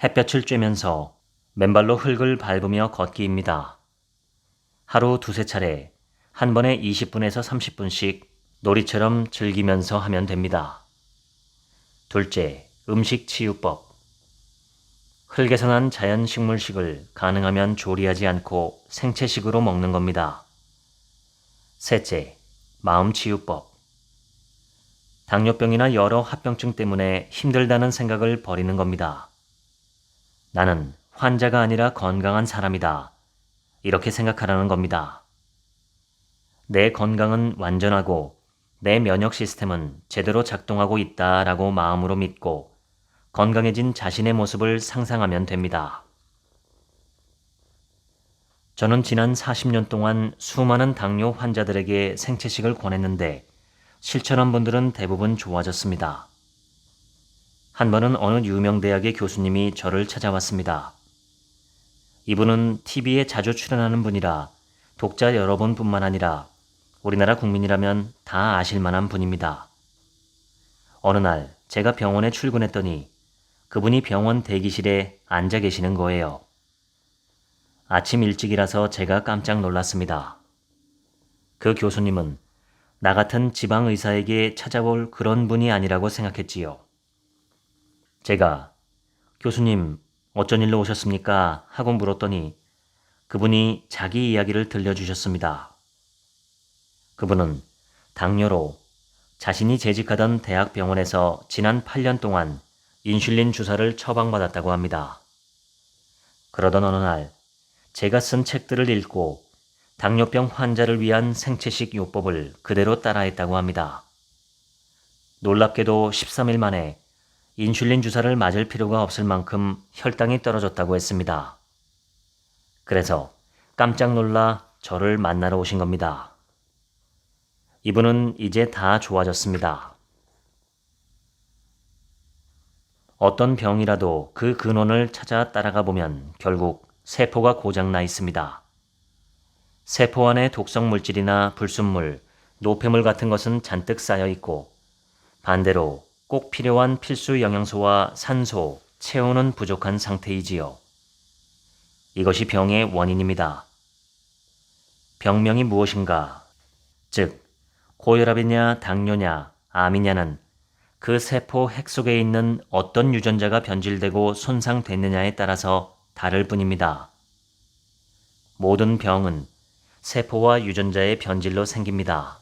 햇볕을 쬐면서 맨발로 흙을 밟으며 걷기입니다. 하루 두세 차례, 한 번에 20분에서 30분씩 놀이처럼 즐기면서 하면 됩니다. 둘째, 음식치유법. 흙에서 난 자연식물식을 가능하면 조리하지 않고 생채식으로 먹는 겁니다. 셋째, 마음치유법. 당뇨병이나 여러 합병증 때문에 힘들다는 생각을 버리는 겁니다. 나는 환자가 아니라 건강한 사람이다. 이렇게 생각하라는 겁니다. 내 건강은 완전하고 내 면역 시스템은 제대로 작동하고 있다라고 마음으로 믿고 건강해진 자신의 모습을 상상하면 됩니다. 저는 지난 40년 동안 수많은 당뇨 환자들에게 생채식을 권했는데 실천한 분들은 대부분 좋아졌습니다. 한 번은 어느 유명 대학의 교수님이 저를 찾아왔습니다. 이분은 TV에 자주 출연하는 분이라 독자 여러분뿐만 아니라 우리나라 국민이라면 다 아실 만한 분입니다. 어느 날 제가 병원에 출근했더니 그분이 병원 대기실에 앉아 계시는 거예요. 아침 일찍이라서 제가 깜짝 놀랐습니다. 그 교수님은 나 같은 지방의사에게 찾아올 그런 분이 아니라고 생각했지요. 제가 교수님 어쩐 일로 오셨습니까? 하고 물었더니 그분이 자기 이야기를 들려주셨습니다. 그분은 당뇨로 자신이 재직하던 대학병원에서 지난 8년 동안 인슐린 주사를 처방받았다고 합니다. 그러던 어느 날 제가 쓴 책들을 읽고 당뇨병 환자를 위한 생채식 요법을 그대로 따라했다고 합니다. 놀랍게도 13일 만에 인슐린 주사를 맞을 필요가 없을 만큼 혈당이 떨어졌다고 했습니다. 그래서 깜짝 놀라 저를 만나러 오신 겁니다. 이분은 이제 다 좋아졌습니다. 어떤 병이라도 그 근원을 찾아 따라가 보면 결국 세포가 고장나 있습니다. 세포 안에 독성 물질이나 불순물, 노폐물 같은 것은 잔뜩 쌓여 있고 반대로 꼭 필요한 필수 영양소와 산소, 체온은 부족한 상태이지요. 이것이 병의 원인입니다. 병명이 무엇인가? 즉, 고혈압이냐, 당뇨냐, 암이냐는 그 세포 핵 속에 있는 어떤 유전자가 변질되고 손상됐느냐에 따라서 다를 뿐입니다. 모든 병은 세포와 유전자의 변질로 생깁니다.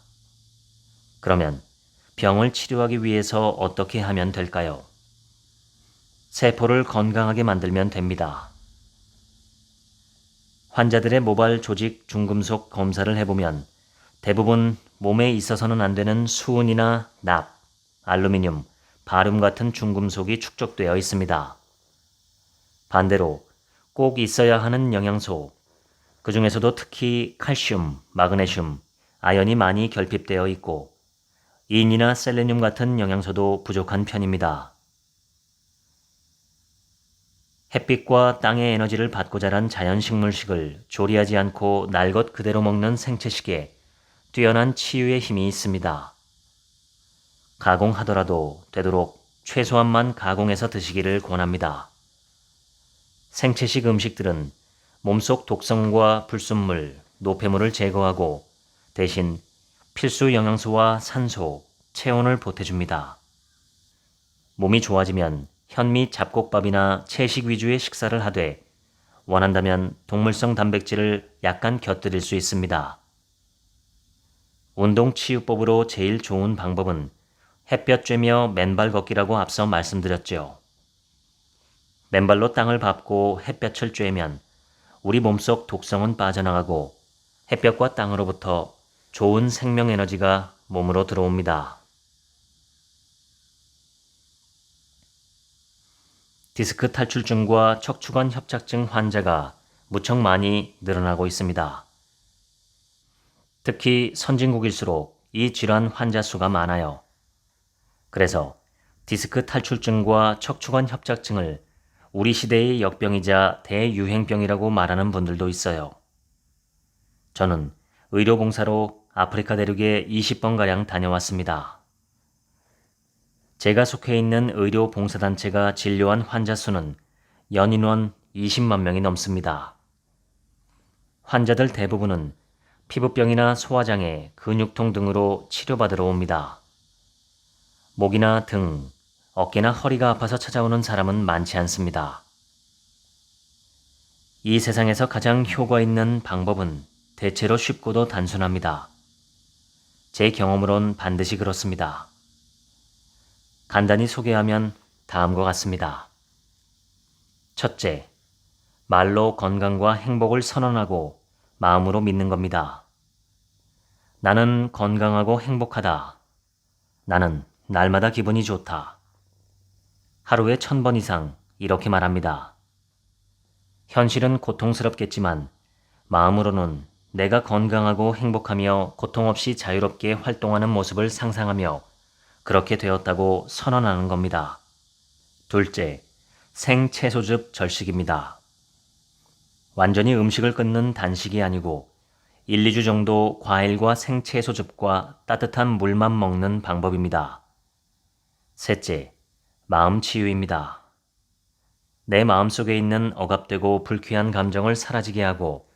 그러면 병을 치료하기 위해서 어떻게 하면 될까요? 세포를 건강하게 만들면 됩니다. 환자들의 모발 조직 중금속 검사를 해보면 대부분 몸에 있어서는 안 되는 수은이나 납, 알루미늄, 바륨 같은 중금속이 축적되어 있습니다. 반대로 꼭 있어야 하는 영양소, 그 중에서도 특히 칼슘, 마그네슘, 아연이 많이 결핍되어 있고 인이나 셀레늄 같은 영양소도 부족한 편입니다. 햇빛과 땅의 에너지를 받고 자란 자연식물식을 조리하지 않고 날 것 그대로 먹는 생채식에 뛰어난 치유의 힘이 있습니다. 가공하더라도 되도록 최소한만 가공해서 드시기를 권합니다. 생채식 음식들은 몸속 독성과 불순물, 노폐물을 제거하고 대신 필수 영양소와 산소, 체온을 보태줍니다. 몸이 좋아지면 현미 잡곡밥이나 채식 위주의 식사를 하되 원한다면 동물성 단백질을 약간 곁들일 수 있습니다. 운동치유법으로 제일 좋은 방법은 햇볕 쬐며 맨발 걷기라고 앞서 말씀드렸죠. 맨발로 땅을 밟고 햇볕을 쬐면 우리 몸속 독성은 빠져나가고 햇볕과 땅으로부터 좋은 생명 에너지가 몸으로 들어옵니다. 디스크 탈출증과 척추관 협착증 환자가 무척 많이 늘어나고 있습니다. 특히 선진국일수록 이 질환 환자 수가 많아요. 그래서 디스크 탈출증과 척추관 협착증을 우리 시대의 역병이자 대유행병이라고 말하는 분들도 있어요. 저는 의료봉사로 아프리카 대륙에 20번가량 다녀왔습니다. 제가 속해 있는 의료봉사단체가 진료한 환자 수는 연인원 20만 명이 넘습니다. 환자들 대부분은 피부병이나 소화장애, 근육통 등으로 치료받으러 옵니다. 목이나 등, 어깨나 허리가 아파서 찾아오는 사람은 많지 않습니다. 이 세상에서 가장 효과 있는 방법은 대체로 쉽고도 단순합니다. 제 경험으론 반드시 그렇습니다. 간단히 소개하면 다음과 같습니다. 첫째, 말로 건강과 행복을 선언하고 마음으로 믿는 겁니다. 나는 건강하고 행복하다. 나는 날마다 기분이 좋다. 하루에 1000번 이상 이렇게 말합니다. 현실은 고통스럽겠지만 마음으로는 내가 건강하고 행복하며 고통 없이 자유롭게 활동하는 모습을 상상하며 그렇게 되었다고 선언하는 겁니다. 둘째, 생채소즙 절식입니다. 완전히 음식을 끊는 단식이 아니고 1, 2주 정도 과일과 생채소즙과 따뜻한 물만 먹는 방법입니다. 셋째, 마음 치유입니다. 내 마음속에 있는 억압되고 불쾌한 감정을 사라지게 하고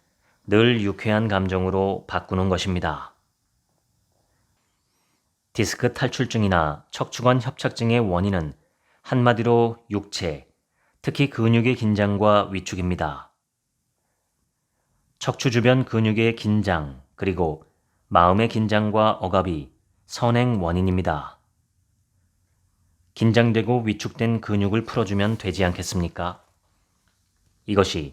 늘 유쾌한 감정으로 바꾸는 것입니다. 디스크 탈출증이나 척추관 협착증의 원인은 한마디로 육체, 특히 근육의 긴장과 위축입니다. 척추 주변 근육의 긴장, 그리고 마음의 긴장과 억압이 선행 원인입니다. 긴장되고 위축된 근육을 풀어주면 되지 않겠습니까? 이것이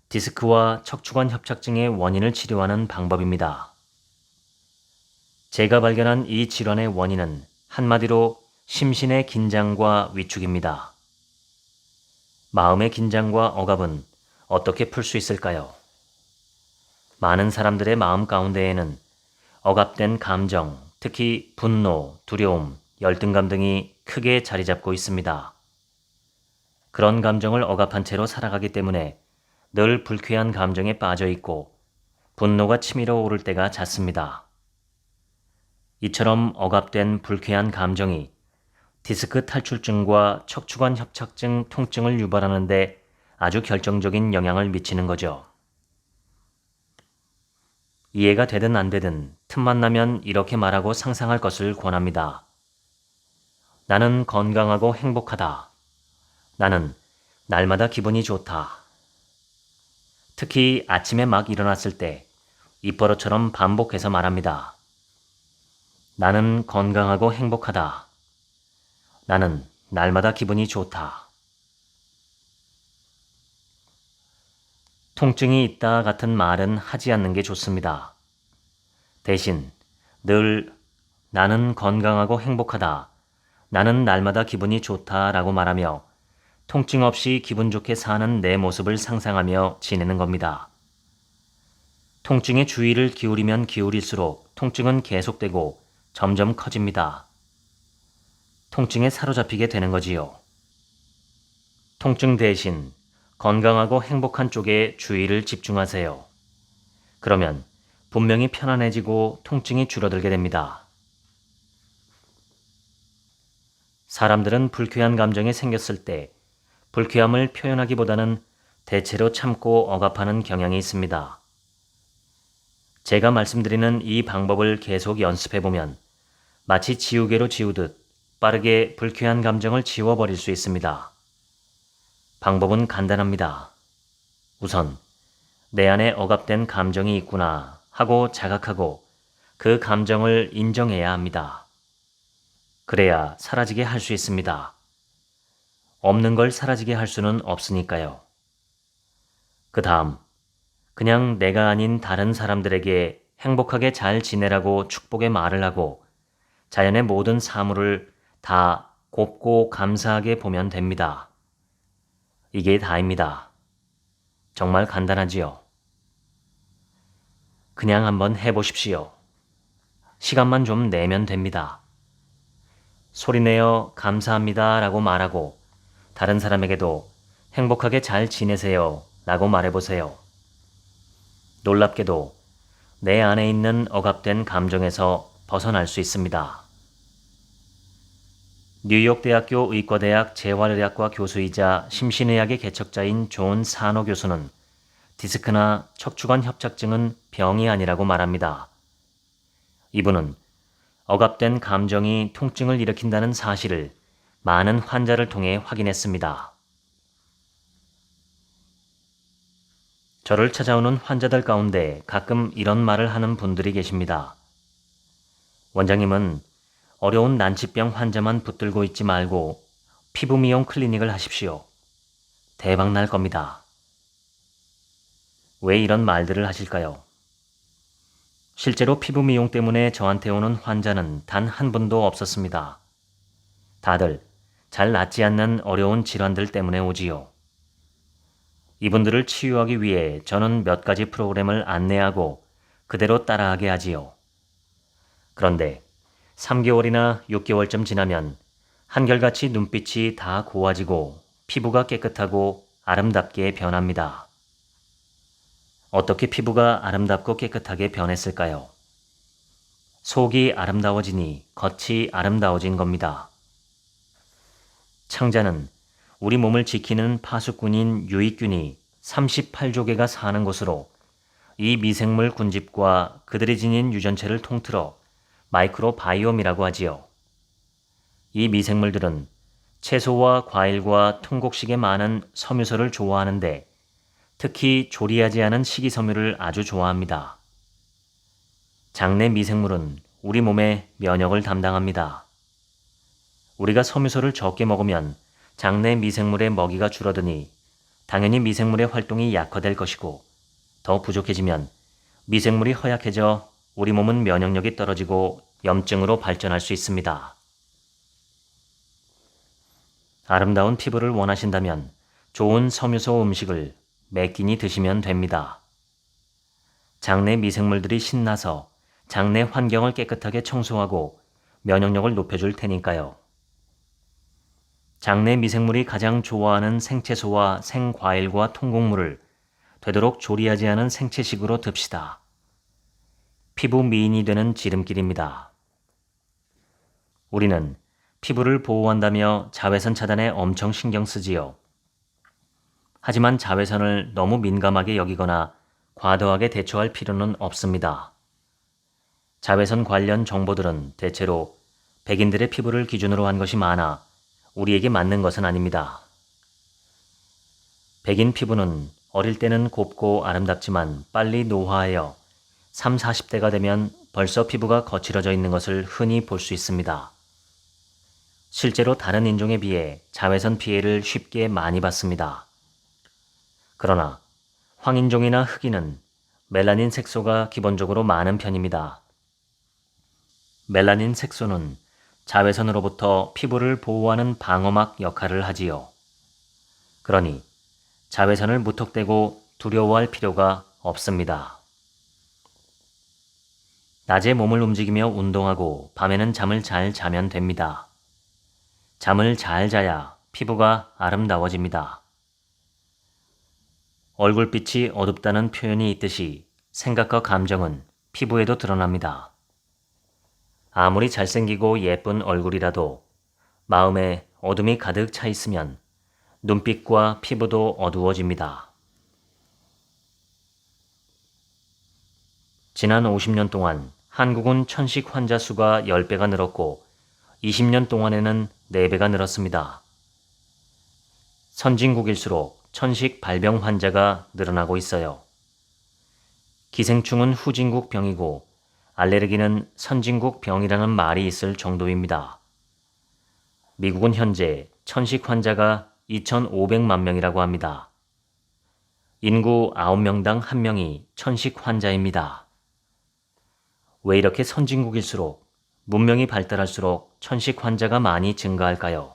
디스크와 척추관 협착증의 원인을 치료하는 방법입니다. 제가 발견한 이 질환의 원인은 한마디로 심신의 긴장과 위축입니다. 마음의 긴장과 억압은 어떻게 풀 수 있을까요? 많은 사람들의 마음 가운데에는 억압된 감정, 특히 분노, 두려움, 열등감 등이 크게 자리 잡고 있습니다. 그런 감정을 억압한 채로 살아가기 때문에 늘 불쾌한 감정에 빠져 있고 분노가 치밀어 오를 때가 잦습니다. 이처럼 억압된 불쾌한 감정이 디스크 탈출증과 척추관 협착증 통증을 유발하는 데 아주 결정적인 영향을 미치는 거죠. 이해가 되든 안 되든 틈만 나면 이렇게 말하고 상상할 것을 권합니다. 나는 건강하고 행복하다. 나는 날마다 기분이 좋다. 특히 아침에 막 일어났을 때 입버릇처럼 반복해서 말합니다. 나는 건강하고 행복하다. 나는 날마다 기분이 좋다. 통증이 있다 같은 말은 하지 않는 게 좋습니다. 대신 늘 나는 건강하고 행복하다, 나는 날마다 기분이 좋다 라고 말하며 통증 없이 기분 좋게 사는 내 모습을 상상하며 지내는 겁니다. 통증에 주의를 기울이면 기울일수록 통증은 계속되고 점점 커집니다. 통증에 사로잡히게 되는 거지요. 통증 대신 건강하고 행복한 쪽에 주의를 집중하세요. 그러면 분명히 편안해지고 통증이 줄어들게 됩니다. 사람들은 불쾌한 감정이 생겼을 때 불쾌함을 표현하기보다는 대체로 참고 억압하는 경향이 있습니다. 제가 말씀드리는 이 방법을 계속 연습해보면 마치 지우개로 지우듯 빠르게 불쾌한 감정을 지워버릴 수 있습니다. 방법은 간단합니다. 우선 내 안에 억압된 감정이 있구나 하고 자각하고 그 감정을 인정해야 합니다. 그래야 사라지게 할 수 있습니다. 없는 걸 사라지게 할 수는 없으니까요. 그 다음, 그냥 내가 아닌 다른 사람들에게 행복하게 잘 지내라고 축복의 말을 하고 자연의 모든 사물을 다 곱고 감사하게 보면 됩니다. 이게 다입니다. 정말 간단하지요. 그냥 한번 해보십시오. 시간만 좀 내면 됩니다. 소리내어 감사합니다 라고 말하고 다른 사람에게도 행복하게 잘 지내세요 라고 말해보세요. 놀랍게도 내 안에 있는 억압된 감정에서 벗어날 수 있습니다. 뉴욕대학교 의과대학 재활의학과 교수이자 심신의학의 개척자인 존 사노 교수는 디스크나 척추관 협착증은 병이 아니라고 말합니다. 이분은 억압된 감정이 통증을 일으킨다는 사실을 많은 환자를 통해 확인했습니다. 저를 찾아오는 환자들 가운데 가끔 이런 말을 하는 분들이 계십니다. 원장님은 어려운 난치병 환자만 붙들고 있지 말고 피부 미용 클리닉을 하십시오. 대박 날 겁니다. 왜 이런 말들을 하실까요? 실제로 피부 미용 때문에 저한테 오는 환자는 단 한 분도 없었습니다. 다들 잘 낫지 않는 어려운 질환들 때문에 오지요. 이분들을 치유하기 위해 저는 몇 가지 프로그램을 안내하고 그대로 따라하게 하지요. 그런데 3개월이나 6개월쯤 지나면 한결같이 눈빛이 다 고와지고 피부가 깨끗하고 아름답게 변합니다. 어떻게 피부가 아름답고 깨끗하게 변했을까요? 속이 아름다워지니 겉이 아름다워진 겁니다. 창자는 우리 몸을 지키는 파수꾼인 유익균이 38조 개가 사는 곳으로 이 미생물 군집과 그들이 지닌 유전체를 통틀어 마이크로바이옴이라고 하지요. 이 미생물들은 채소와 과일과 통곡식에 많은 섬유소를 좋아하는데 특히 조리하지 않은 식이섬유를 아주 좋아합니다. 장내 미생물은 우리 몸의 면역을 담당합니다. 우리가 섬유소를 적게 먹으면 장내 미생물의 먹이가 줄어드니 당연히 미생물의 활동이 약화될 것이고 더 부족해지면 미생물이 허약해져 우리 몸은 면역력이 떨어지고 염증으로 발전할 수 있습니다. 아름다운 피부를 원하신다면 좋은 섬유소 음식을 매 끼니 드시면 됩니다. 장내 미생물들이 신나서 장내 환경을 깨끗하게 청소하고 면역력을 높여줄 테니까요. 장내 미생물이 가장 좋아하는 생채소와 생과일과 통곡물을 되도록 조리하지 않은 생채식으로 듭시다. 피부 미인이 되는 지름길입니다. 우리는 피부를 보호한다며 자외선 차단에 엄청 신경 쓰지요. 하지만 자외선을 너무 민감하게 여기거나 과도하게 대처할 필요는 없습니다. 자외선 관련 정보들은 대체로 백인들의 피부를 기준으로 한 것이 많아 우리에게 맞는 것은 아닙니다. 백인 피부는 어릴 때는 곱고 아름답지만 빨리 노화하여 30, 40대가 되면 벌써 피부가 거칠어져 있는 것을 흔히 볼 수 있습니다. 실제로 다른 인종에 비해 자외선 피해를 쉽게 많이 받습니다. 그러나 황인종이나 흑인은 멜라닌 색소가 기본적으로 많은 편입니다. 멜라닌 색소는 자외선으로부터 피부를 보호하는 방어막 역할을 하지요. 그러니 자외선을 무턱대고 두려워할 필요가 없습니다. 낮에 몸을 움직이며 운동하고 밤에는 잠을 잘 자면 됩니다. 잠을 잘 자야 피부가 아름다워집니다. 얼굴빛이 어둡다는 표현이 있듯이 생각과 감정은 피부에도 드러납니다. 아무리 잘생기고 예쁜 얼굴이라도 마음에 어둠이 가득 차 있으면 눈빛과 피부도 어두워집니다. 지난 50년 동안 한국은 천식 환자 수가 10배가 늘었고 20년 동안에는 4배가 늘었습니다. 선진국일수록 천식 발병 환자가 늘어나고 있어요. 기생충은 후진국 병이고 알레르기는 선진국 병이라는 말이 있을 정도입니다. 미국은 현재 천식 환자가 2,500만 명이라고 합니다. 인구 9명당 1명이 천식 환자입니다. 왜 이렇게 선진국일수록 문명이 발달할수록 천식 환자가 많이 증가할까요?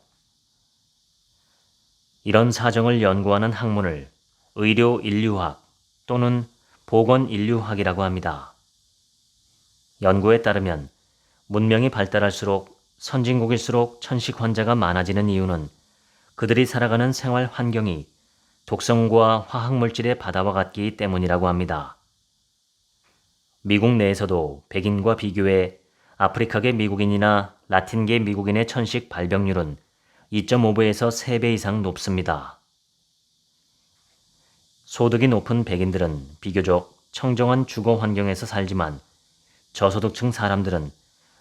이런 사정을 연구하는 학문을 의료인류학 또는 보건인류학이라고 합니다. 연구에 따르면 문명이 발달할수록 선진국일수록 천식 환자가 많아지는 이유는 그들이 살아가는 생활 환경이 독성과 화학물질의 바다와 같기 때문이라고 합니다. 미국 내에서도 백인과 비교해 아프리카계 미국인이나 라틴계 미국인의 천식 발병률은 2.5배에서 3배 이상 높습니다. 소득이 높은 백인들은 비교적 청정한 주거 환경에서 살지만 저소득층 사람들은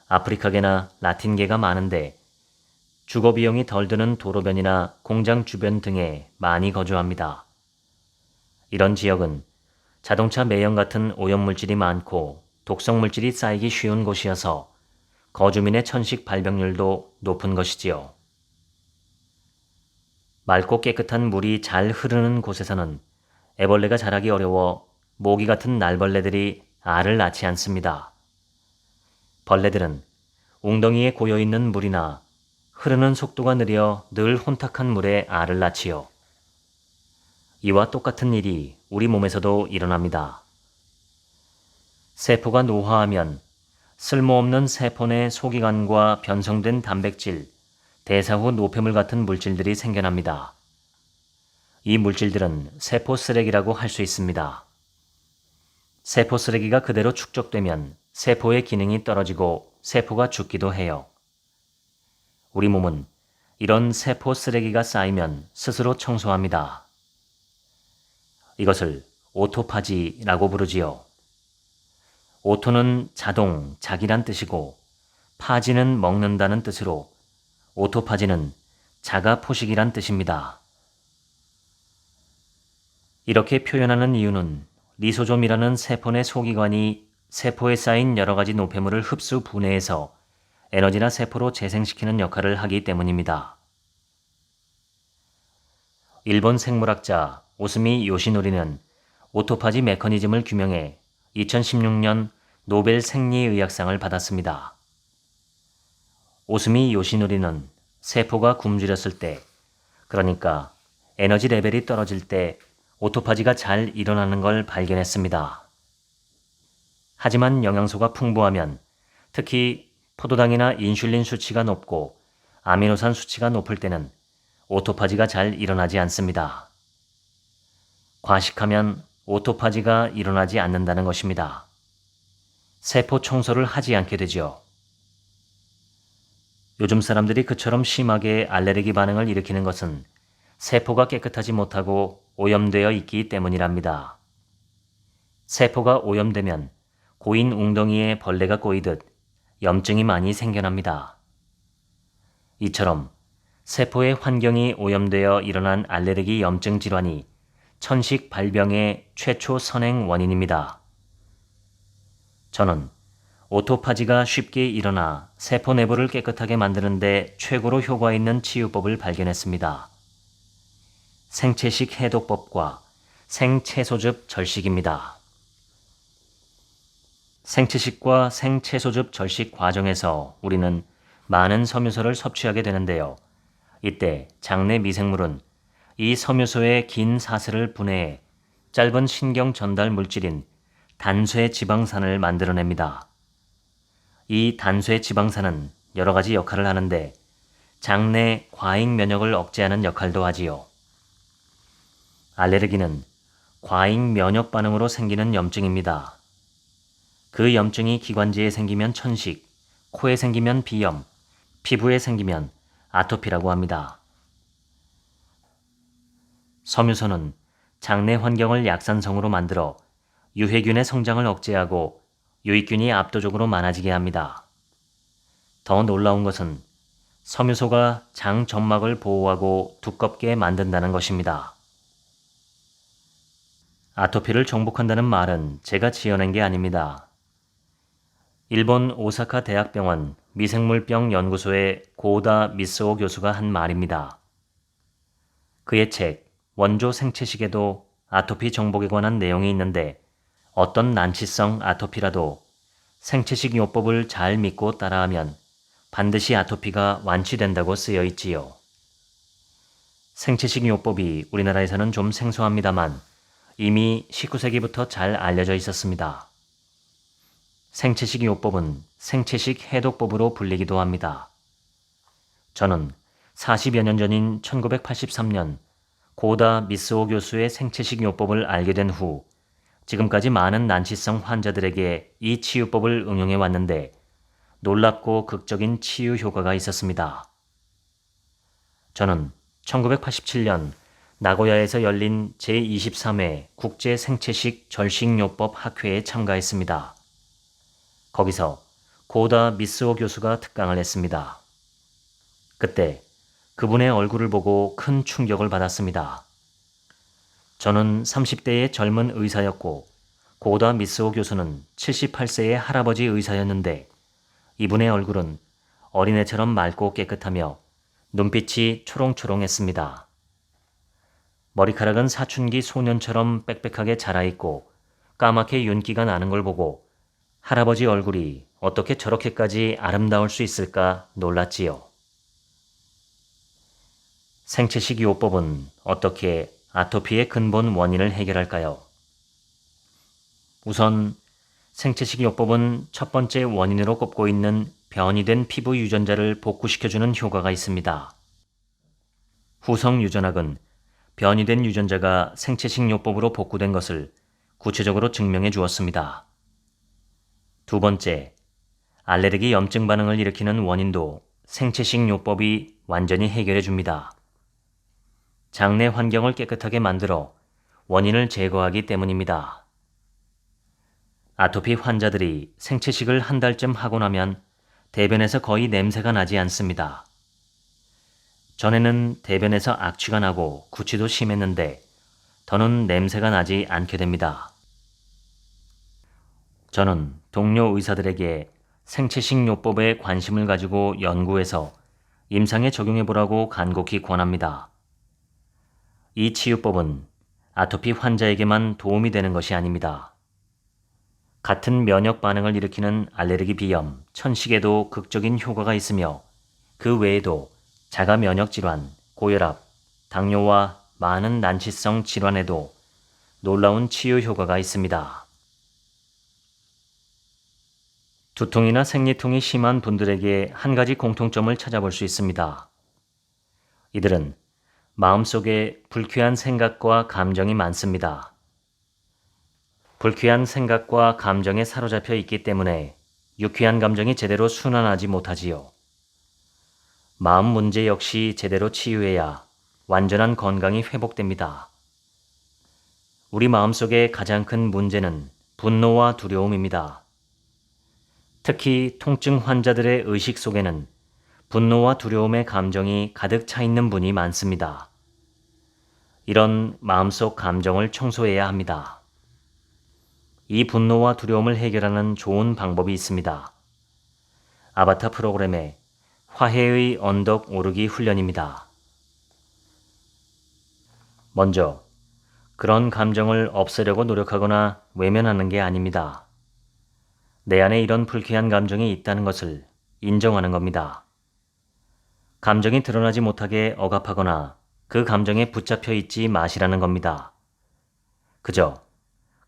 아프리카계나 라틴계가 많은데 주거 비용이 덜 드는 도로변이나 공장 주변 등에 많이 거주합니다. 이런 지역은 자동차 매연 같은 오염물질이 많고 독성물질이 쌓이기 쉬운 곳이어서 거주민의 천식 발병률도 높은 것이지요. 맑고 깨끗한 물이 잘 흐르는 곳에서는 애벌레가 자라기 어려워 모기 같은 날벌레들이 알을 낳지 않습니다. 벌레들은 웅덩이에 고여있는 물이나 흐르는 속도가 느려 늘 혼탁한 물에 알을 낳지요. 이와 똑같은 일이 우리 몸에서도 일어납니다. 세포가 노화하면 쓸모없는 세포 내 소기관과 변성된 단백질, 대사 후 노폐물 같은 물질들이 생겨납니다. 이 물질들은 세포 쓰레기라고 할 수 있습니다. 세포 쓰레기가 그대로 축적되면 세포의 기능이 떨어지고 세포가 죽기도 해요. 우리 몸은 이런 세포 쓰레기가 쌓이면 스스로 청소합니다. 이것을 오토파지라고 부르지요. 오토는 자동, 자기란 뜻이고 파지는 먹는다는 뜻으로 오토파지는 자가 포식이란 뜻입니다. 이렇게 표현하는 이유는 리소좀이라는 세포 내 소기관이 세포에 쌓인 여러 가지 노폐물을 흡수 분해해서 에너지나 세포로 재생시키는 역할을 하기 때문입니다. 일본 생물학자 오스미 요시노리는 오토파지 메커니즘을 규명해 2016년 노벨 생리의학상을 받았습니다. 오스미 요시노리는 세포가 굶주렸을 때, 그러니까 에너지 레벨이 떨어질 때 오토파지가 잘 일어나는 걸 발견했습니다. 하지만 영양소가 풍부하면, 특히 포도당이나 인슐린 수치가 높고 아미노산 수치가 높을 때는 오토파지가 잘 일어나지 않습니다. 과식하면 오토파지가 일어나지 않는다는 것입니다. 세포 청소를 하지 않게 되죠. 요즘 사람들이 그처럼 심하게 알레르기 반응을 일으키는 것은 세포가 깨끗하지 못하고 오염되어 있기 때문이랍니다. 세포가 오염되면 고인 웅덩이에 벌레가 꼬이듯 염증이 많이 생겨납니다. 이처럼 세포의 환경이 오염되어 일어난 알레르기 염증 질환이 천식 발병의 최초 선행 원인입니다. 저는 오토파지가 쉽게 일어나 세포 내부를 깨끗하게 만드는데 최고로 효과 있는 치유법을 발견했습니다. 생체식 해독법과 생채소즙 절식입니다. 생채식과 생채소즙 절식 과정에서 우리는 많은 섬유소를 섭취하게 되는데요. 이때 장내 미생물은 이 섬유소의 긴 사슬을 분해해 짧은 신경 전달 물질인 단쇄 지방산을 만들어냅니다. 이 단쇄 지방산은 여러 가지 역할을 하는데 장내 과잉 면역을 억제하는 역할도 하지요. 알레르기는 과잉 면역 반응으로 생기는 염증입니다. 그 염증이 기관지에 생기면 천식, 코에 생기면 비염, 피부에 생기면 아토피라고 합니다. 섬유소는 장내 환경을 약산성으로 만들어 유해균의 성장을 억제하고 유익균이 압도적으로 많아지게 합니다. 더 놀라운 것은 섬유소가 장 점막을 보호하고 두껍게 만든다는 것입니다. 아토피를 정복한다는 말은 제가 지어낸 게 아닙니다. 일본 오사카 대학병원 미생물병 연구소의 고다 미스오 교수가 한 말입니다. 그의 책 원조 생채식에도 아토피 정복에 관한 내용이 있는데 어떤 난치성 아토피라도 생채식 요법을 잘 믿고 따라하면 반드시 아토피가 완치된다고 쓰여 있지요. 생채식 요법이 우리나라에서는 좀 생소합니다만 이미 19세기부터 잘 알려져 있었습니다. 생채식 요법은 생채식 해독법으로 불리기도 합니다. 저는 40여 년 전인 1983년 고다 미스오 교수의 생채식 요법을 알게 된 후 지금까지 많은 난치성 환자들에게 이 치유법을 응용해 왔는데 놀랍고 극적인 치유 효과가 있었습니다. 저는 1987년 나고야에서 열린 제23회 국제 생채식 절식요법 학회에 참가했습니다. 거기서 고다 미스오 교수가 특강을 했습니다. 그때 그분의 얼굴을 보고 큰 충격을 받았습니다. 저는 30대의 젊은 의사였고 고다 미스오 교수는 78세의 할아버지 의사였는데 이분의 얼굴은 어린애처럼 맑고 깨끗하며 눈빛이 초롱초롱했습니다. 머리카락은 사춘기 소년처럼 빽빽하게 자라있고 까맣게 윤기가 나는 걸 보고 할아버지 얼굴이 어떻게 저렇게까지 아름다울 수 있을까 놀랐지요. 생채식 요법은 어떻게 아토피의 근본 원인을 해결할까요? 우선 생채식 요법은 첫 번째 원인으로 꼽고 있는 변이된 피부 유전자를 복구시켜주는 효과가 있습니다. 후성 유전학은 변이된 유전자가 생채식 요법으로 복구된 것을 구체적으로 증명해 주었습니다. 두 번째, 알레르기 염증 반응을 일으키는 원인도 생채식 요법이 완전히 해결해 줍니다. 장내 환경을 깨끗하게 만들어 원인을 제거하기 때문입니다. 아토피 환자들이 생채식을 한 달쯤 하고 나면 대변에서 거의 냄새가 나지 않습니다. 전에는 대변에서 악취가 나고 구취도 심했는데 더는 냄새가 나지 않게 됩니다. 저는 동료 의사들에게 생채식 요법에 관심을 가지고 연구해서 임상에 적용해보라고 간곡히 권합니다. 이 치유법은 아토피 환자에게만 도움이 되는 것이 아닙니다. 같은 면역 반응을 일으키는 알레르기 비염, 천식에도 극적인 효과가 있으며 그 외에도 자가 면역 질환, 고혈압, 당뇨와 많은 난치성 질환에도 놀라운 치유 효과가 있습니다. 두통이나 생리통이 심한 분들에게 한 가지 공통점을 찾아볼 수 있습니다. 이들은 마음속에 불쾌한 생각과 감정이 많습니다. 불쾌한 생각과 감정에 사로잡혀 있기 때문에 유쾌한 감정이 제대로 순환하지 못하지요. 마음 문제 역시 제대로 치유해야 완전한 건강이 회복됩니다. 우리 마음속의 가장 큰 문제는 분노와 두려움입니다. 특히 통증 환자들의 의식 속에는 분노와 두려움의 감정이 가득 차 있는 분이 많습니다. 이런 마음속 감정을 청소해야 합니다. 이 분노와 두려움을 해결하는 좋은 방법이 있습니다. 아바타 프로그램의 화해의 언덕 오르기 훈련입니다. 먼저 그런 감정을 없애려고 노력하거나 외면하는 게 아닙니다. 내 안에 이런 불쾌한 감정이 있다는 것을 인정하는 겁니다. 감정이 드러나지 못하게 억압하거나 그 감정에 붙잡혀 있지 마시라는 겁니다. 그저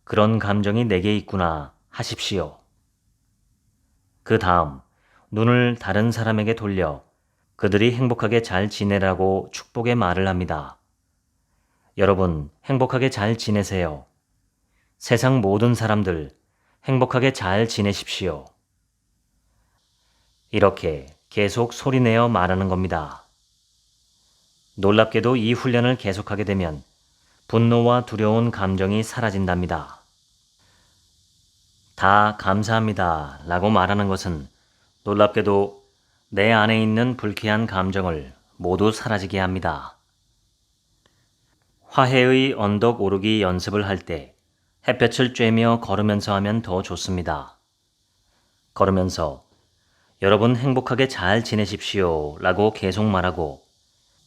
그런 감정이 내게 있구나 하십시오. 그 다음 눈을 다른 사람에게 돌려 그들이 행복하게 잘 지내라고 축복의 말을 합니다. 여러분, 행복하게 잘 지내세요. 세상 모든 사람들 행복하게 잘 지내십시오. 이렇게 계속 소리내어 말하는 겁니다. 놀랍게도 이 훈련을 계속하게 되면 분노와 두려운 감정이 사라진답니다. 다 감사합니다 라고 말하는 것은 놀랍게도 내 안에 있는 불쾌한 감정을 모두 사라지게 합니다. 화해의 언덕 오르기 연습을 할 때 햇볕을 쬐며 걸으면서 하면 더 좋습니다. 걸으면서 여러분 행복하게 잘 지내십시오 라고 계속 말하고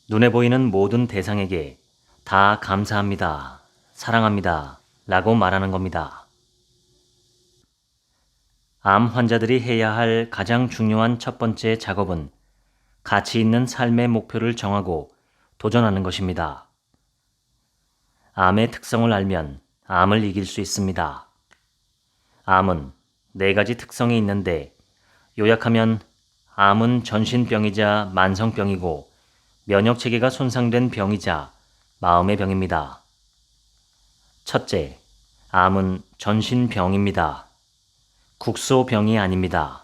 눈에 보이는 모든 대상에게 다 감사합니다, 사랑합니다 라고 말하는 겁니다. 암 환자들이 해야 할 가장 중요한 첫 번째 작업은 가치 있는 삶의 목표를 정하고 도전하는 것입니다. 암의 특성을 알면 암을 이길 수 있습니다. 암은 4가지 특성이 있는데 요약하면 암은 전신병이자 만성병이고 면역체계가 손상된 병이자 마음의 병입니다. 첫째, 암은 전신병입니다. 국소병이 아닙니다.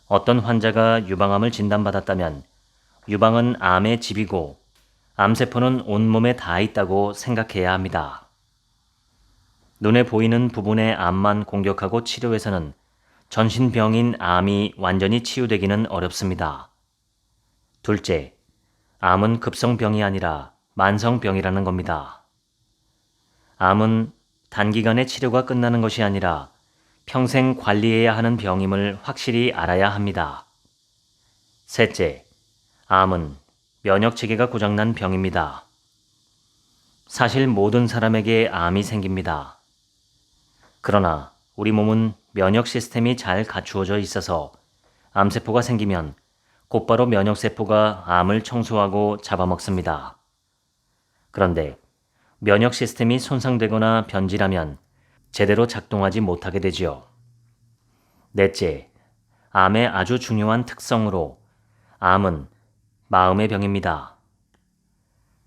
어떤 환자가 유방암을 진단받았다면 유방은 암의 집이고 암세포는 온몸에 다 있다고 생각해야 합니다. 눈에 보이는 부분의 암만 공격하고 치료해서는 전신병인 암이 완전히 치유되기는 어렵습니다. 둘째, 암은 급성병이 아니라 만성병이라는 겁니다. 암은 단기간에 치료가 끝나는 것이 아니라 평생 관리해야 하는 병임을 확실히 알아야 합니다. 셋째, 암은 면역체계가 고장난 병입니다. 사실 모든 사람에게 암이 생깁니다. 그러나 우리 몸은 면역 시스템이 잘 갖추어져 있어서 암세포가 생기면 곧바로 면역세포가 암을 청소하고 잡아먹습니다. 그런데 면역 시스템이 손상되거나 변질하면 제대로 작동하지 못하게 되지요. 넷째, 암의 아주 중요한 특성으로 암은 마음의 병입니다.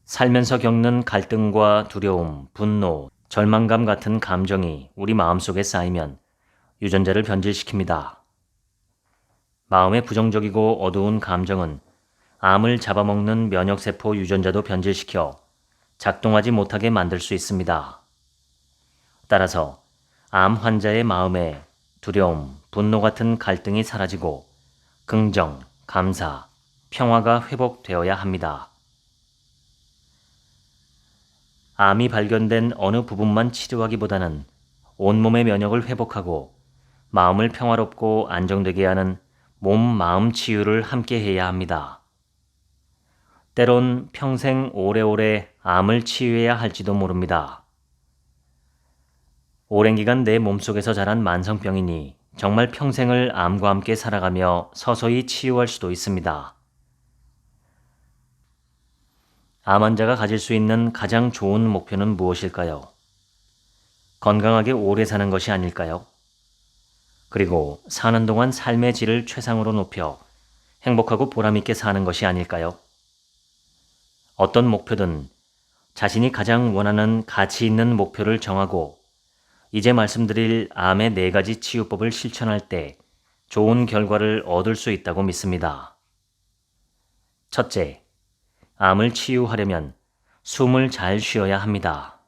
살면서 겪는 갈등과 두려움, 분노, 절망감 같은 감정이 우리 마음속에 쌓이면 유전자를 변질시킵니다. 마음의 부정적이고 어두운 감정은 암을 잡아먹는 면역세포 유전자도 변질시켜 작동하지 못하게 만들 수 있습니다. 따라서 암 환자의 마음에 두려움, 분노 같은 갈등이 사라지고 긍정, 감사, 평화가 회복되어야 합니다. 암이 발견된 어느 부분만 치료하기보다는 온몸의 면역을 회복하고 마음을 평화롭고 안정되게 하는 몸, 마음 치유를 함께 해야 합니다. 때론 평생 오래오래 암을 치유해야 할지도 모릅니다. 오랜 기간 내 몸속에서 자란 만성병이니 정말 평생을 암과 함께 살아가며 서서히 치유할 수도 있습니다. 암 환자가 가질 수 있는 가장 좋은 목표는 무엇일까요? 건강하게 오래 사는 것이 아닐까요? 그리고 사는 동안 삶의 질을 최상으로 높여 행복하고 보람있게 사는 것이 아닐까요? 어떤 목표든 자신이 가장 원하는 가치 있는 목표를 정하고 이제 말씀드릴 암의 4가지 치유법을 실천할 때 좋은 결과를 얻을 수 있다고 믿습니다. 첫째, 암을 치유하려면 숨을 잘 쉬어야 합니다.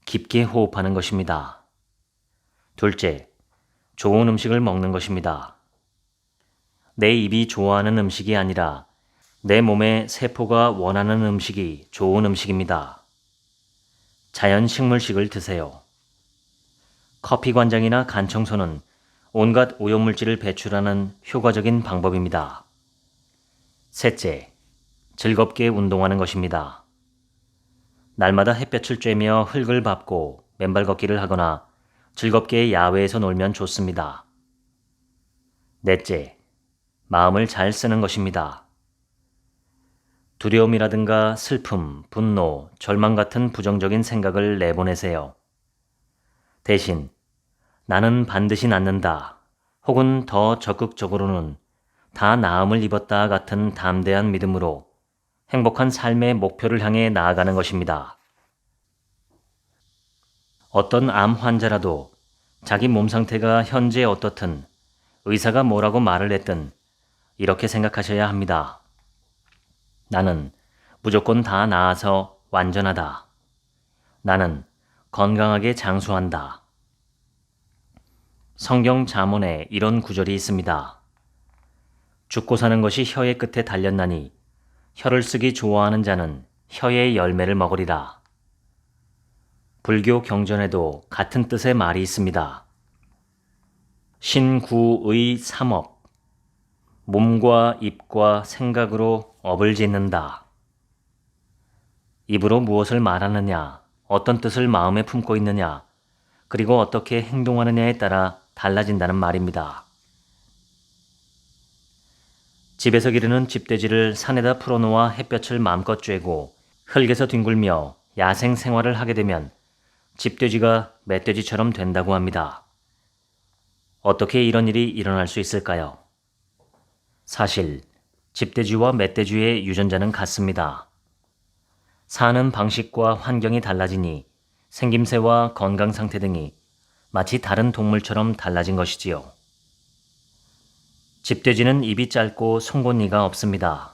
깊게 호흡하는 것입니다. 둘째, 좋은 음식을 먹는 것입니다. 내 입이 좋아하는 음식이 아니라 내 몸의 세포가 원하는 음식이 좋은 음식입니다. 자연 식물식을 드세요. 커피 관장이나 간 청소는 온갖 오염물질을 배출하는 효과적인 방법입니다. 셋째, 즐겁게 운동하는 것입니다. 날마다 햇볕을 쬐며 흙을 밟고 맨발 걷기를 하거나 즐겁게 야외에서 놀면 좋습니다. 넷째, 마음을 잘 쓰는 것입니다. 두려움이라든가 슬픔, 분노, 절망 같은 부정적인 생각을 내보내세요. 대신 나는 반드시 낫는다 혹은 더 적극적으로는 다 나음을 입었다 같은 담대한 믿음으로 행복한 삶의 목표를 향해 나아가는 것입니다. 어떤 암 환자라도 자기 몸 상태가 현재 어떻든 의사가 뭐라고 말을 했든 이렇게 생각하셔야 합니다. 나는 무조건 다 나아서 완전하다. 나는 건강하게 장수한다. 성경 잠언에 이런 구절이 있습니다. 죽고 사는 것이 혀의 끝에 달렸나니 혀를 쓰기 좋아하는 자는 혀의 열매를 먹으리라. 불교 경전에도 같은 뜻의 말이 있습니다. 신구의 삼업, 몸과 입과 생각으로 업을 짓는다. 입으로 무엇을 말하느냐, 어떤 뜻을 마음에 품고 있느냐, 그리고 어떻게 행동하느냐에 따라 달라진다는 말입니다. 집에서 기르는 집돼지를 산에다 풀어놓아 햇볕을 마음껏 쬐고 흙에서 뒹굴며 야생 생활을 하게 되면 집돼지가 멧돼지처럼 된다고 합니다. 어떻게 이런 일이 일어날 수 있을까요? 사실 집돼지와 멧돼지의 유전자는 같습니다. 사는 방식과 환경이 달라지니 생김새와 건강 상태 등이 마치 다른 동물처럼 달라진 것이지요. 집돼지는 입이 짧고 송곳니가 없습니다.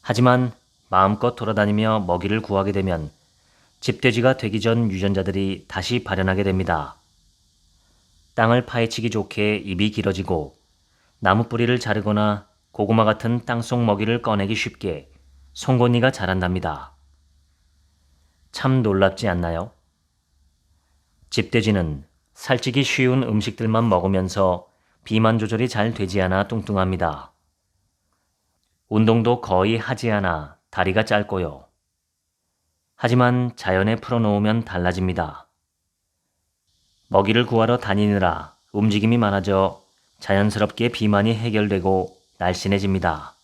하지만 마음껏 돌아다니며 먹이를 구하게 되면 집돼지가 되기 전 유전자들이 다시 발현하게 됩니다. 땅을 파헤치기 좋게 입이 길어지고 나무 뿌리를 자르거나 고구마 같은 땅속 먹이를 꺼내기 쉽게 송곳니가 자란답니다. 참 놀랍지 않나요? 집돼지는 살찌기 쉬운 음식들만 먹으면서 비만 조절이 잘 되지 않아 뚱뚱합니다. 운동도 거의 하지 않아 다리가 짧고요. 하지만 자연에 풀어놓으면 달라집니다. 먹이를 구하러 다니느라 움직임이 많아져 자연스럽게 비만이 해결되고 날씬해집니다.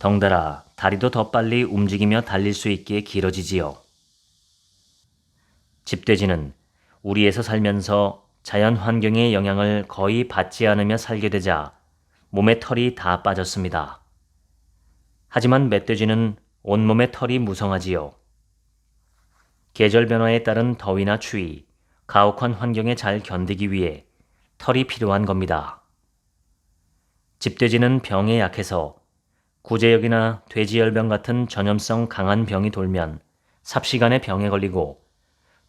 덩달아 다리도 더 빨리 움직이며 달릴 수 있게 길어지지요. 집돼지는 우리에서 살면서 자연 환경의 영향을 거의 받지 않으며 살게 되자 몸에 털이 다 빠졌습니다. 하지만 멧돼지는 온몸에 털이 무성하지요. 계절 변화에 따른 더위나 추위, 가혹한 환경에 잘 견디기 위해 털이 필요한 겁니다. 집돼지는 병에 약해서 구제역이나 돼지열병 같은 전염성 강한 병이 돌면 삽시간에 병에 걸리고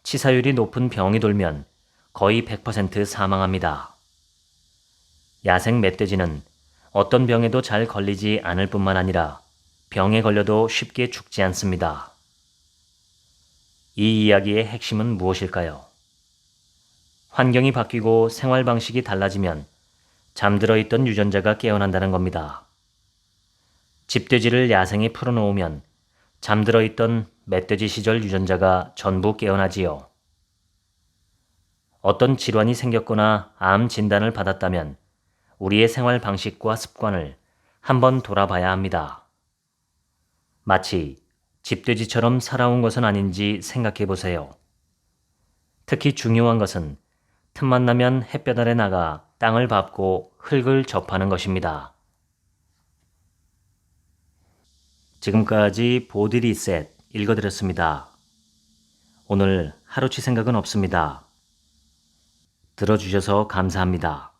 치사율이 높은 병이 돌면 거의 100% 사망합니다. 야생 멧돼지는 어떤 병에도 잘 걸리지 않을 뿐만 아니라 병에 걸려도 쉽게 죽지 않습니다. 이 이야기의 핵심은 무엇일까요? 환경이 바뀌고 생활 방식이 달라지면 잠들어 있던 유전자가 깨어난다는 겁니다. 집돼지를 야생에 풀어놓으면 잠들어 있던 멧돼지 시절 유전자가 전부 깨어나지요. 어떤 질환이 생겼거나 암 진단을 받았다면 우리의 생활 방식과 습관을 한번 돌아봐야 합니다. 마치 집돼지처럼 살아온 것은 아닌지 생각해 보세요. 특히 중요한 것은 틈만 나면 햇볕 아래 나가 땅을 밟고 흙을 접하는 것입니다. 지금까지 보디 리셋 읽어드렸습니다. 오늘 하루치 생각은 없습니다. 들어주셔서 감사합니다.